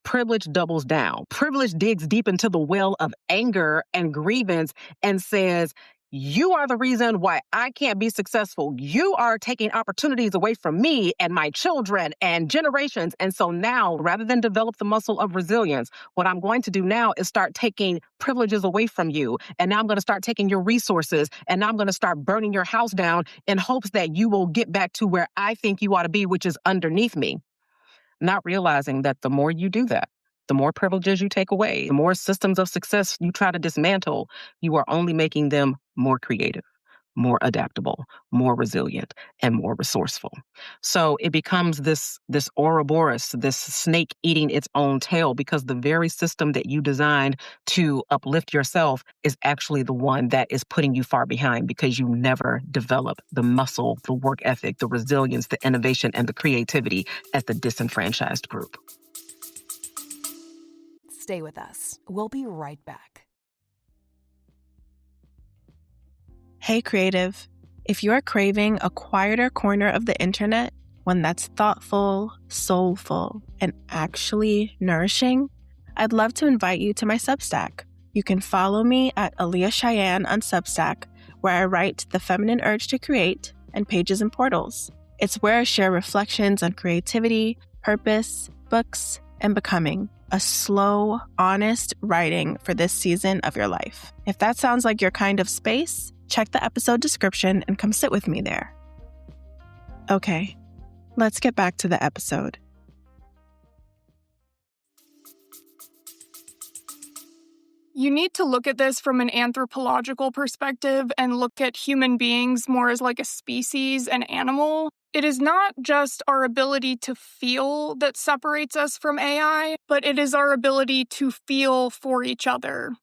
Privilege doubles down. Privilege digs deep into the well of anger and grievance and says, you are the reason why I can't be successful. You are taking opportunities away from me and my children and generations. And so now, rather than develop the muscle of resilience, what I'm going to do now is start taking privileges away from you. And now I'm going to start taking your resources. And now I'm going to start burning your house down in hopes that you will get back to where I think you ought to be, which is underneath me. Not realizing that the more you do that, the more privileges you take away, the more systems of success you try to dismantle, you are only making them more creative, more adaptable, more resilient, and more resourceful. So it becomes this Ouroboros, this snake eating its own tail, because the very system that you designed to uplift yourself is actually the one that is putting you far behind because you never develop the muscle, the work ethic, the resilience, the innovation, and the creativity as the disenfranchised group. Stay with us. We'll be right back. Hey, creative. If you're craving a quieter corner of the internet, one that's thoughtful, soulful, and actually nourishing, I'd love to invite you to my Substack. You can follow me at Aaliyah Cheyenne on Substack, where I write The Feminine Urge to Create and Pages and Portals. It's where I share reflections on creativity, purpose, books, and becoming. A slow, honest writing for this season of your life. If that sounds like your kind of space, check the episode description and come sit with me there. Okay, let's get back to the episode. You need to look at this from an anthropological perspective and look at human beings more as like a species, an animal. It is not just our ability to feel that separates us from AI, but it is our ability to feel for each other.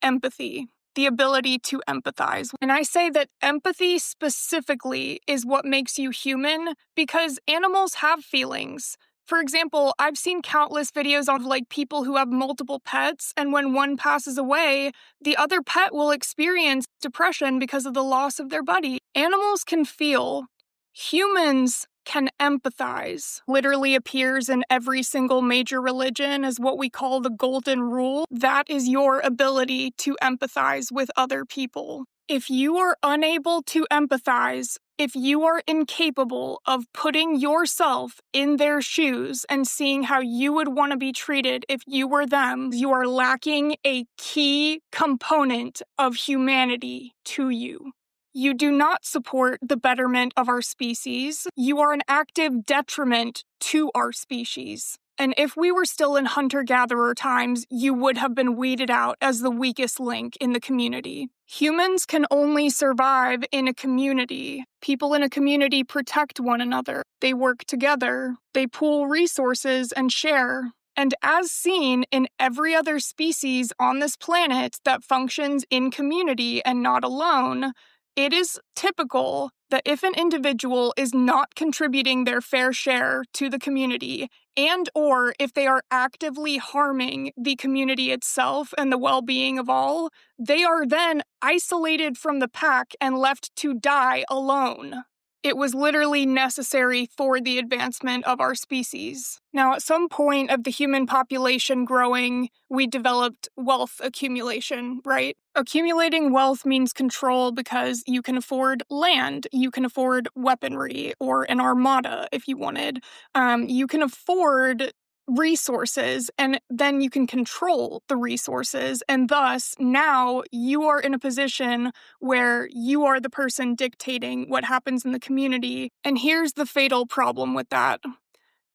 Empathy, the ability to empathize. And I say that empathy specifically is what makes you human because animals have feelings. For example, I've seen countless videos of like people who have multiple pets, and when one passes away, the other pet will experience depression because of the loss of their buddy. Animals can feel. Humans can empathize. Literally appears in every single major religion as what we call the golden rule. That is your ability to empathize with other people. If you are unable to empathize, if you are incapable of putting yourself in their shoes and seeing how you would want to be treated if you were them, you are lacking a key component of humanity to you. You do not support the betterment of our species. You are an active detriment to our species. And if we were still in hunter-gatherer times, you would have been weeded out as the weakest link in the community. Humans can only survive in a community. People in a community protect one another. They work together. They pool resources and share. And as seen in every other species on this planet that functions in community and not alone, it is typical that if an individual is not contributing their fair share to the community, and or if they are actively harming the community itself and the well-being of all, they are then isolated from the pack and left to die alone. It was literally necessary for the advancement of our species. Now, at some point of the human population growing, we developed wealth accumulation, right? Accumulating wealth means control because you can afford land, you can afford weaponry, or an armada if you wanted. You can afford resources, and then you can control the resources, and thus now you are in a position where you are the person dictating what happens in the community. And here's the fatal problem with that.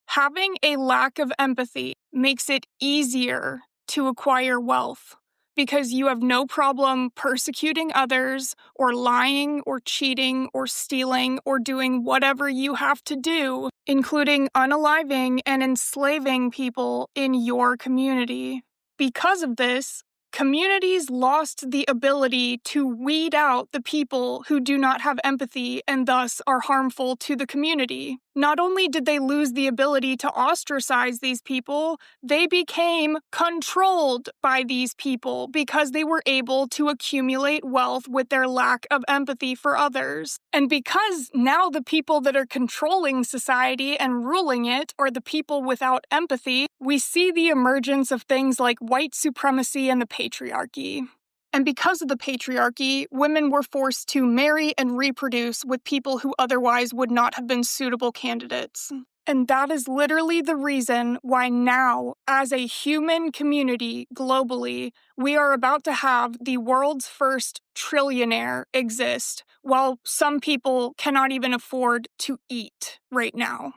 Having a lack of empathy makes it easier to acquire wealth because you have no problem persecuting others or lying or cheating or stealing or doing whatever you have to do, including unaliving and enslaving people in your community. Because of this, communities lost the ability to weed out the people who do not have empathy and thus are harmful to the community. Not only did they lose the ability to ostracize these people, they became controlled by these people because they were able to accumulate wealth with their lack of empathy for others. And because now the people that are controlling society and ruling it are the people without empathy, we see the emergence of things like white supremacy and the patriarchy. And because of the patriarchy, women were forced to marry and reproduce with people who otherwise would not have been suitable candidates. And that is literally the reason why now, as a human community globally, we are about to have the world's first trillionaire exist, while some people cannot even afford to eat right now.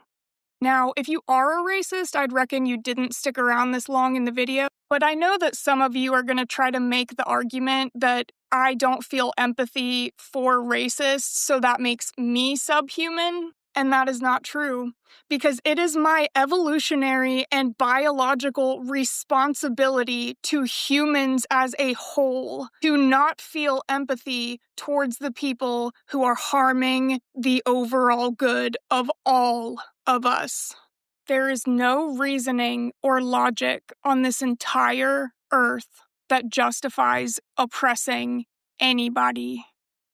Now, if you are a racist, I'd reckon you didn't stick around this long in the video, but I know that some of you are going to try to make the argument that I don't feel empathy for racists, so that makes me subhuman, and that is not true, because it is my evolutionary and biological responsibility to humans as a whole to not feel empathy towards the people who are harming the overall good of all of us. There is no reasoning or logic on this entire earth that justifies oppressing anybody.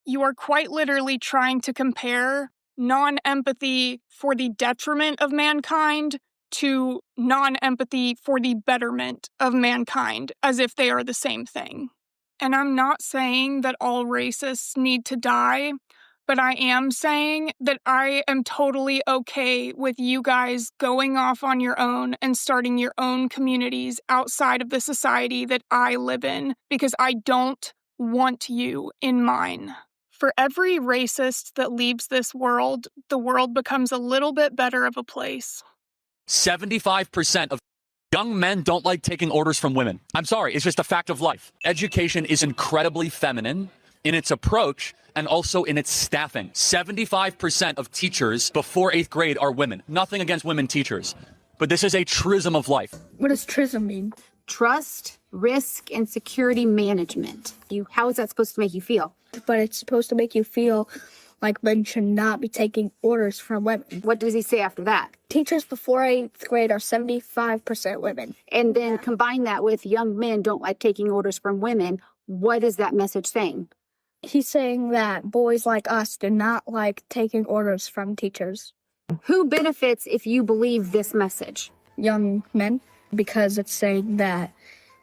You are quite literally trying to compare non-empathy for the detriment of mankind to non-empathy for the betterment of mankind, as if they are the same thing. And I'm not saying that all racists need to die, but I am saying that I am totally okay with you guys going off on your own and starting your own communities outside of the society that I live in, because I don't want you in mine. For every racist that leaves this world, the world becomes a little bit better of a place. 75% of Young men don't like taking orders from women. I'm sorry, it's just a fact of life. Education is incredibly feminine in its approach and also in its staffing. 75% of teachers before 8th grade are women. Nothing against women teachers, but this is a truism of life. What does truism mean? Trust, risk, and security management. How is that supposed to make you feel? But it's supposed to make you feel like men should not be taking orders from women. What does he say after that? Teachers before 8th grade are 75% women. And then combine that with young men don't like taking orders from women. What is that message saying? He's saying that boys like us do not like taking orders from teachers. Who benefits if you believe this message? Young men, because it's saying that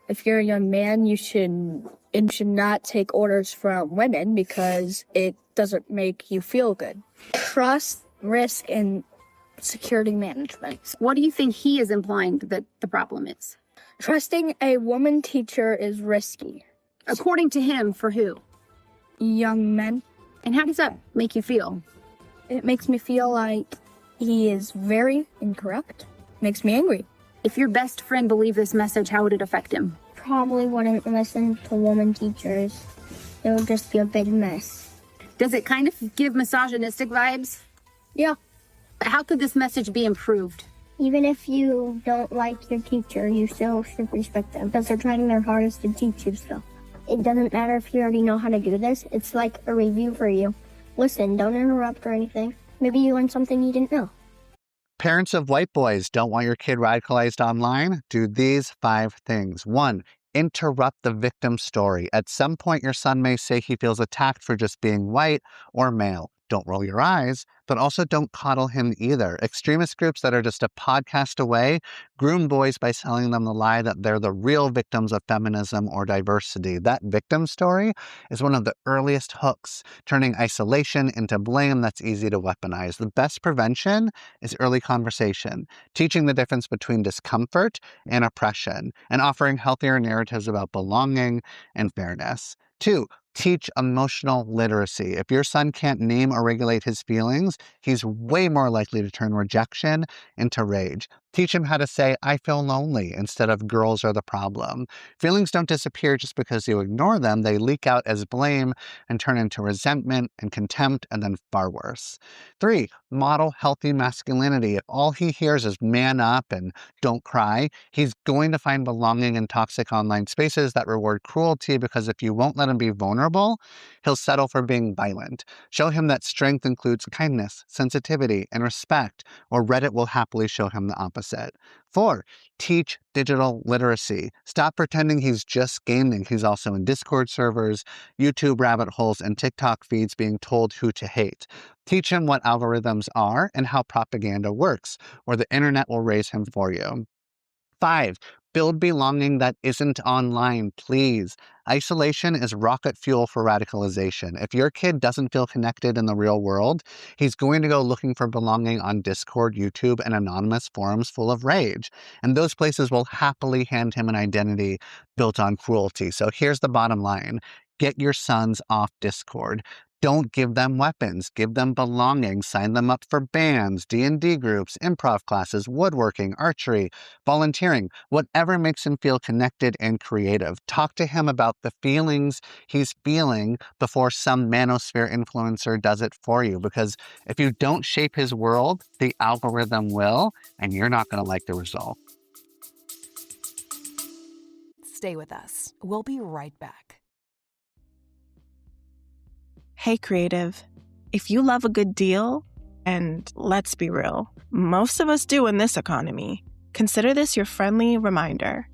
if you're a young man, you should not take orders from women because it doesn't make you feel good. Trust, risk, and security management. What do you think he is implying that the problem is? Trusting a woman teacher is risky. According to him, for who? Young men. And how does that make you feel? It makes me feel like he is very incorrect. Makes me angry. If your best friend believed this message, how would it affect him? Probably wouldn't listen to woman teachers. It would just be a big mess. Does it kind of give misogynistic vibes? Yeah. How could this message be improved? Even if you don't like your teacher, you still should respect them because they're trying their hardest to teach you stuff. It doesn't matter if you already know how to do this. It's like a review for you. Listen, don't interrupt or anything. Maybe you learned something you didn't know. Parents of white boys, don't want your kid radicalized online? Do these 5 things. 1, interrupt the victim story. At some point, your son may say he feels attacked for just being white or male. Don't roll your eyes, but also don't coddle him either. Extremist groups that are just a podcast away groom boys by selling them the lie that they're the real victims of feminism or diversity. That victim story is one of the earliest hooks, turning isolation into blame that's easy to weaponize. The best prevention is early conversation, teaching the difference between discomfort and oppression, and offering healthier narratives about belonging and fairness. 2, teach emotional literacy. If your son can't name or regulate his feelings, he's way more likely to turn rejection into rage. Teach him how to say, I feel lonely, instead of girls are the problem. Feelings don't disappear just because you ignore them. They leak out as blame and turn into resentment and contempt, and then far worse. 3, model healthy masculinity. If all he hears is man up and don't cry, he's going to find belonging in toxic online spaces that reward cruelty, because if you won't let him be vulnerable, he'll settle for being violent. Show him that strength includes kindness, sensitivity, and respect, or Reddit will happily show him the opposite. 4, teach digital literacy. Stop pretending he's just gaming. He's also in Discord servers, YouTube rabbit holes, and TikTok feeds being told who to hate. Teach him what algorithms are and how propaganda works, or the internet will raise him for you. 5, build belonging that isn't online, please. Isolation is rocket fuel for radicalization. If your kid doesn't feel connected in the real world, he's going to go looking for belonging on Discord, YouTube, and anonymous forums full of rage. And those places will happily hand him an identity built on cruelty. So here's the bottom line. Get your sons off Discord. Don't give them weapons. Give them belonging. Sign them up for bands, D&D groups, improv classes, woodworking, archery, volunteering, whatever makes him feel connected and creative. Talk to him about the feelings he's feeling before some manosphere influencer does it for you. Because if you don't shape his world, the algorithm will, and you're not going to like the result. Stay with us. We'll be right back. Hey, creative. If you love a good deal, and let's be real, most of us do in this economy, consider this your friendly reminder.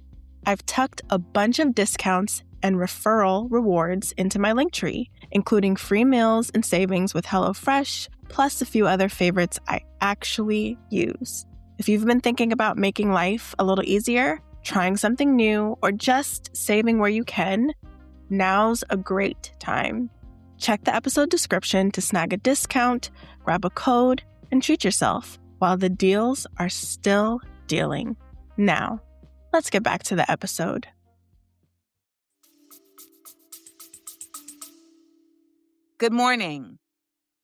I've tucked a bunch of discounts and referral rewards into my Linktree, including free meals and savings with HelloFresh, plus a few other favorites I actually use. If you've been thinking about making life a little easier, trying something new, or just saving where you can, now's a great time. Check the episode description to snag a discount, grab a code, and treat yourself while the deals are still dealing. Now, let's get back to the episode. Good morning.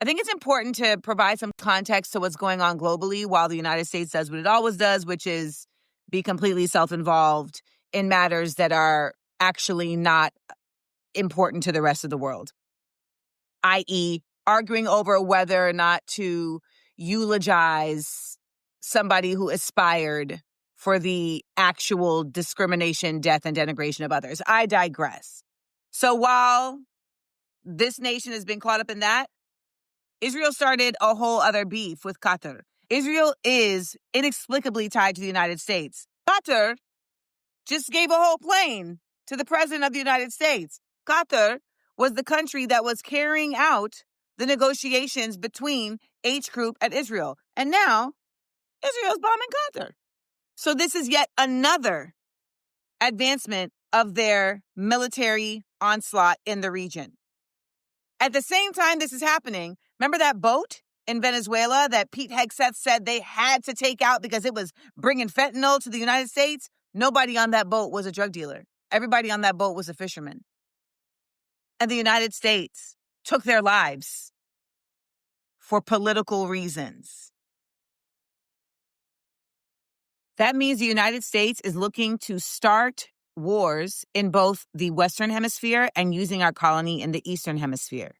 I think it's important to provide some context to what's going on globally while the United States does what it always does, which is be completely self-involved in matters that are actually not important to the rest of the world, i.e., arguing over whether or not to eulogize somebody who aspired for the actual discrimination, death, and denigration of others. I digress. So while this nation has been caught up in that, Israel started a whole other beef with Qatar. Israel is inexplicably tied to the United States. Qatar just gave a whole plane to the president of the United States. Qatar was the country that was carrying out the negotiations between H Group and Israel. And now Israel's bombing Qatar. So this is yet another advancement of their military onslaught in the region. At the same time this is happening, remember that boat in Venezuela that Pete Hegseth said they had to take out because it was bringing fentanyl to the United States? Nobody on that boat was a drug dealer. Everybody on that boat was a fisherman. And the United States took their lives for political reasons. That means the United States is looking to start wars in both the Western Hemisphere and using our colony in the Eastern Hemisphere.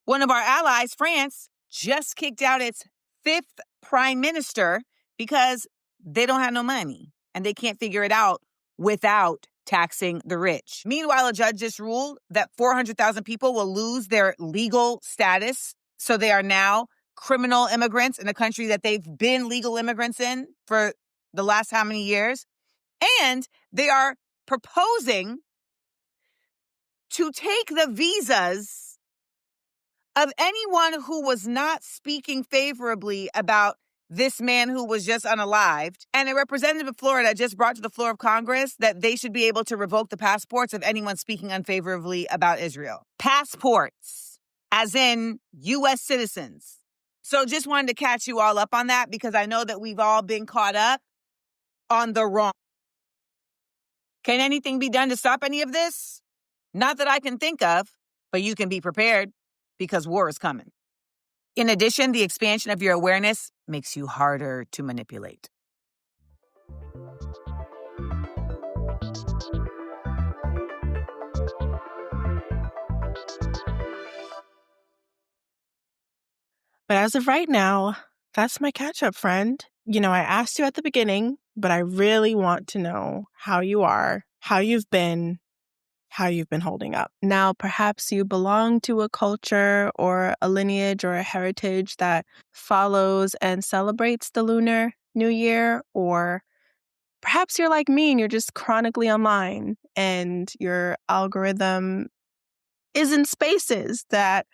One of our allies, France, just kicked out its 5th prime minister because they don't have no money and they can't figure it out without taxing the rich. Meanwhile, a judge just ruled that 400,000 people will lose their legal status, so they are now criminal immigrants in a country that they've been legal immigrants in for the last how many years? And they are proposing to take the visas of anyone who was not speaking favorably about this man who was just unalived. And a representative of Florida just brought to the floor of Congress that they should be able to revoke the passports of anyone speaking unfavorably about Israel. Passports, as in U.S. citizens. So just wanted to catch you all up on that because I know that we've all been caught up on the wrong. Can anything be done to stop any of this? Not that I can think of, but you can be prepared because war is coming. In addition, the expansion of your awareness makes you harder to manipulate. But as of right now, that's my catch-up, friend. You know, I asked you at the beginning, but I really want to know how you are, how you've been holding up. Now, perhaps you belong to a culture or a lineage or a heritage that follows and celebrates the Lunar New Year, or perhaps you're like me and you're just chronically online and your algorithm is in spaces that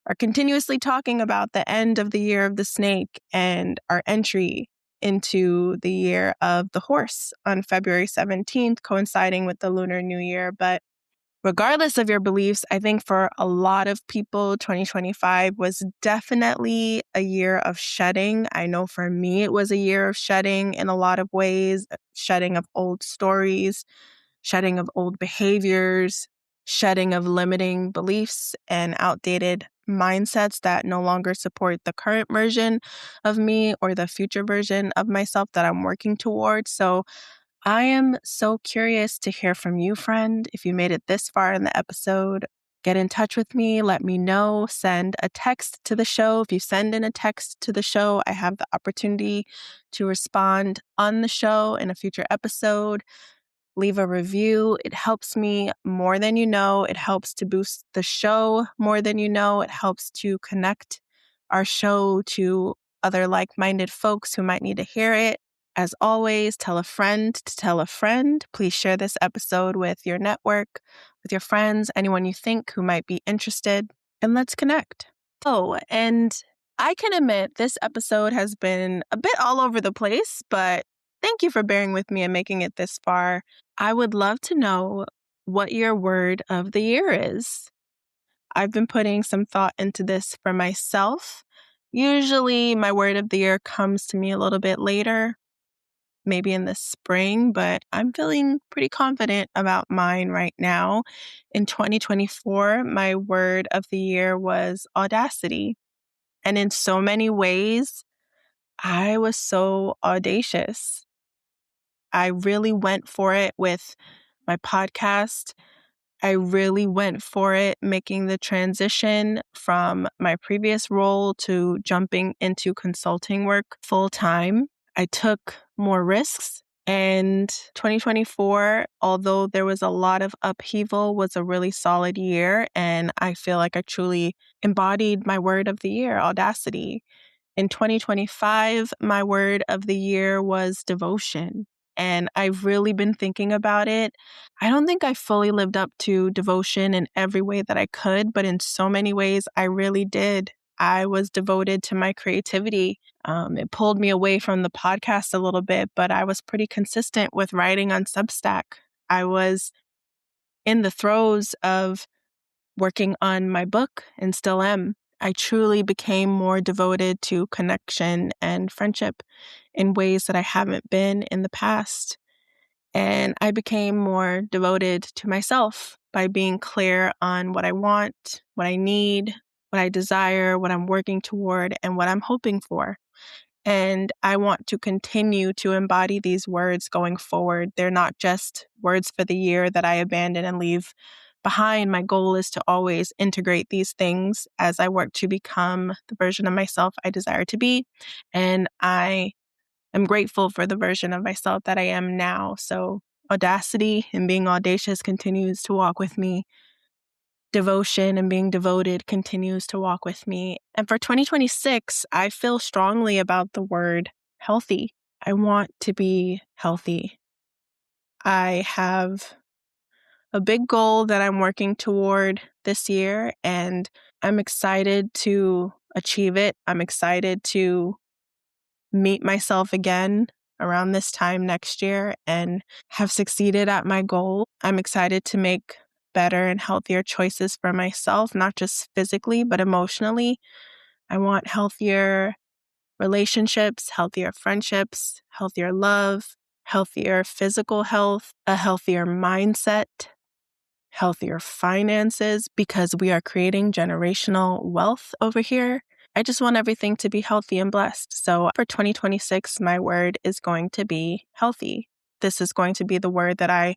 are continuously talking about the end of the year of the snake and our entry into the year of the horse on February 17th, coinciding with the Lunar New Year. But regardless of your beliefs, I think for a lot of people, 2025 was definitely a year of shedding. I know for me, it was a year of shedding in a lot of ways, shedding of old stories, shedding of old behaviors, shedding of limiting beliefs and outdated mindsets that no longer support the current version of me or the future version of myself that I'm working towards. So I am so curious to hear from you, friend. If you made it this far in the episode, get in touch with me. Let me know. Send a text to the show. If you send in a text to the show, I have the opportunity to respond on the show in a future episode. Leave a review. It helps me more than you know. It helps to boost the show more than you know. It helps to connect our show to other like-minded folks who might need to hear it. As always, tell a friend to tell a friend. Please share this episode with your network, with your friends, anyone you think who might be interested, and let's connect. Oh, and I can admit this episode has been a bit all over the place, but thank you for bearing with me and making it this far. I would love to know what your word of the year is. I've been putting some thought into this for myself. Usually my word of the year comes to me a little bit later, maybe in the spring, but I'm feeling pretty confident about mine right now. In 2024, my word of the year was audacity. And in so many ways, I was so audacious. I really went for it with my podcast. I really went for it making the transition from my previous role to jumping into consulting work full time. I took more risks. And 2024, although there was a lot of upheaval, was a really solid year. And I feel like I truly embodied my word of the year, audacity. In 2025, my word of the year was devotion. And I've really been thinking about it. I don't think I fully lived up to devotion in every way that I could, but in so many ways, I really did. I was devoted to my creativity. It pulled me away from the podcast a little bit, but I was pretty consistent with writing on Substack. I was in the throes of working on my book and still am. I truly became more devoted to connection and friendship in ways that I haven't been in the past. And I became more devoted to myself by being clear on what I want, what I need, what I desire, what I'm working toward, and what I'm hoping for. And I want to continue to embody these words going forward. They're not just words for the year that I abandon and leave behind. My goal is to always integrate these things as I work to become the version of myself I desire to be. And I am grateful for the version of myself that I am now. So audacity and being audacious continues to walk with me. Devotion and being devoted continues to walk with me. And for 2026, I feel strongly about the word healthy. I want to be healthy. I have a big goal that I'm working toward this year, and I'm excited to achieve it. I'm excited to meet myself again around this time next year and have succeeded at my goal. I'm excited to make better and healthier choices for myself, not just physically, but emotionally. I want healthier relationships, healthier friendships, healthier love, healthier physical health, a healthier mindset, healthier finances, because we are creating generational wealth over here. I just want everything to be healthy and blessed. So for 2026, my word is going to be healthy. This is going to be the word that I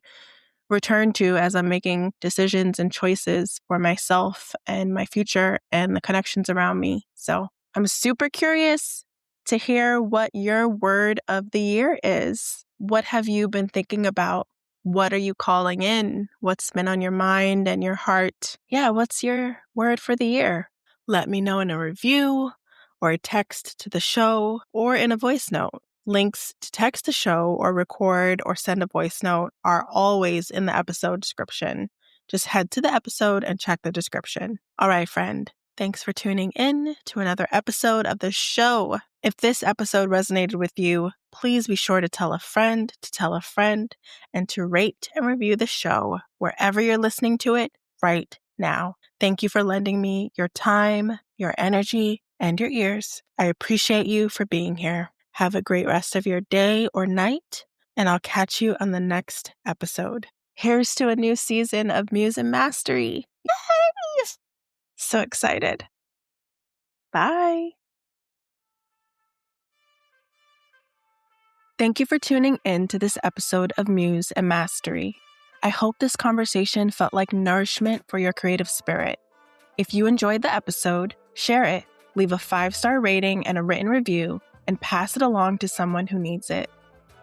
return to as I'm making decisions and choices for myself and my future and the connections around me. So I'm super curious to hear what your word of the year is. What have you been thinking about? What are you calling in? What's been on your mind and your heart? Yeah, what's your word for the year? Let me know in a review or a text to the show or in a voice note. Links to text the show or record or send a voice note are always in the episode description. Just head to the episode and check the description. All right, friend. Thanks for tuning in to another episode of the show. If this episode resonated with you, please be sure to tell a friend, and to rate and review the show wherever you're listening to it right now. Thank you for lending me your time, your energy, and your ears. I appreciate you for being here. Have a great rest of your day or night, and I'll catch you on the next episode. Here's to a new season of Muse and Mastery. Yay! So excited. Bye. Thank you for tuning in to this episode of Muse and Mastery. I hope this conversation felt like nourishment for your creative spirit. If you enjoyed the episode, share it, leave a 5-star rating and a written review, and pass it along to someone who needs it.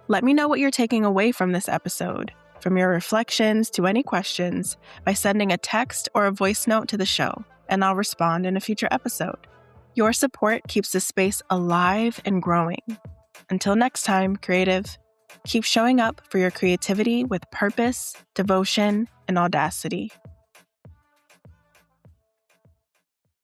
Let me know what you're taking away from this episode, from your reflections to any questions, by sending a text or a voice note to the show, and I'll respond in a future episode. Your support keeps the space alive and growing. Until next time, creative, keep showing up for your creativity with purpose, devotion, and audacity.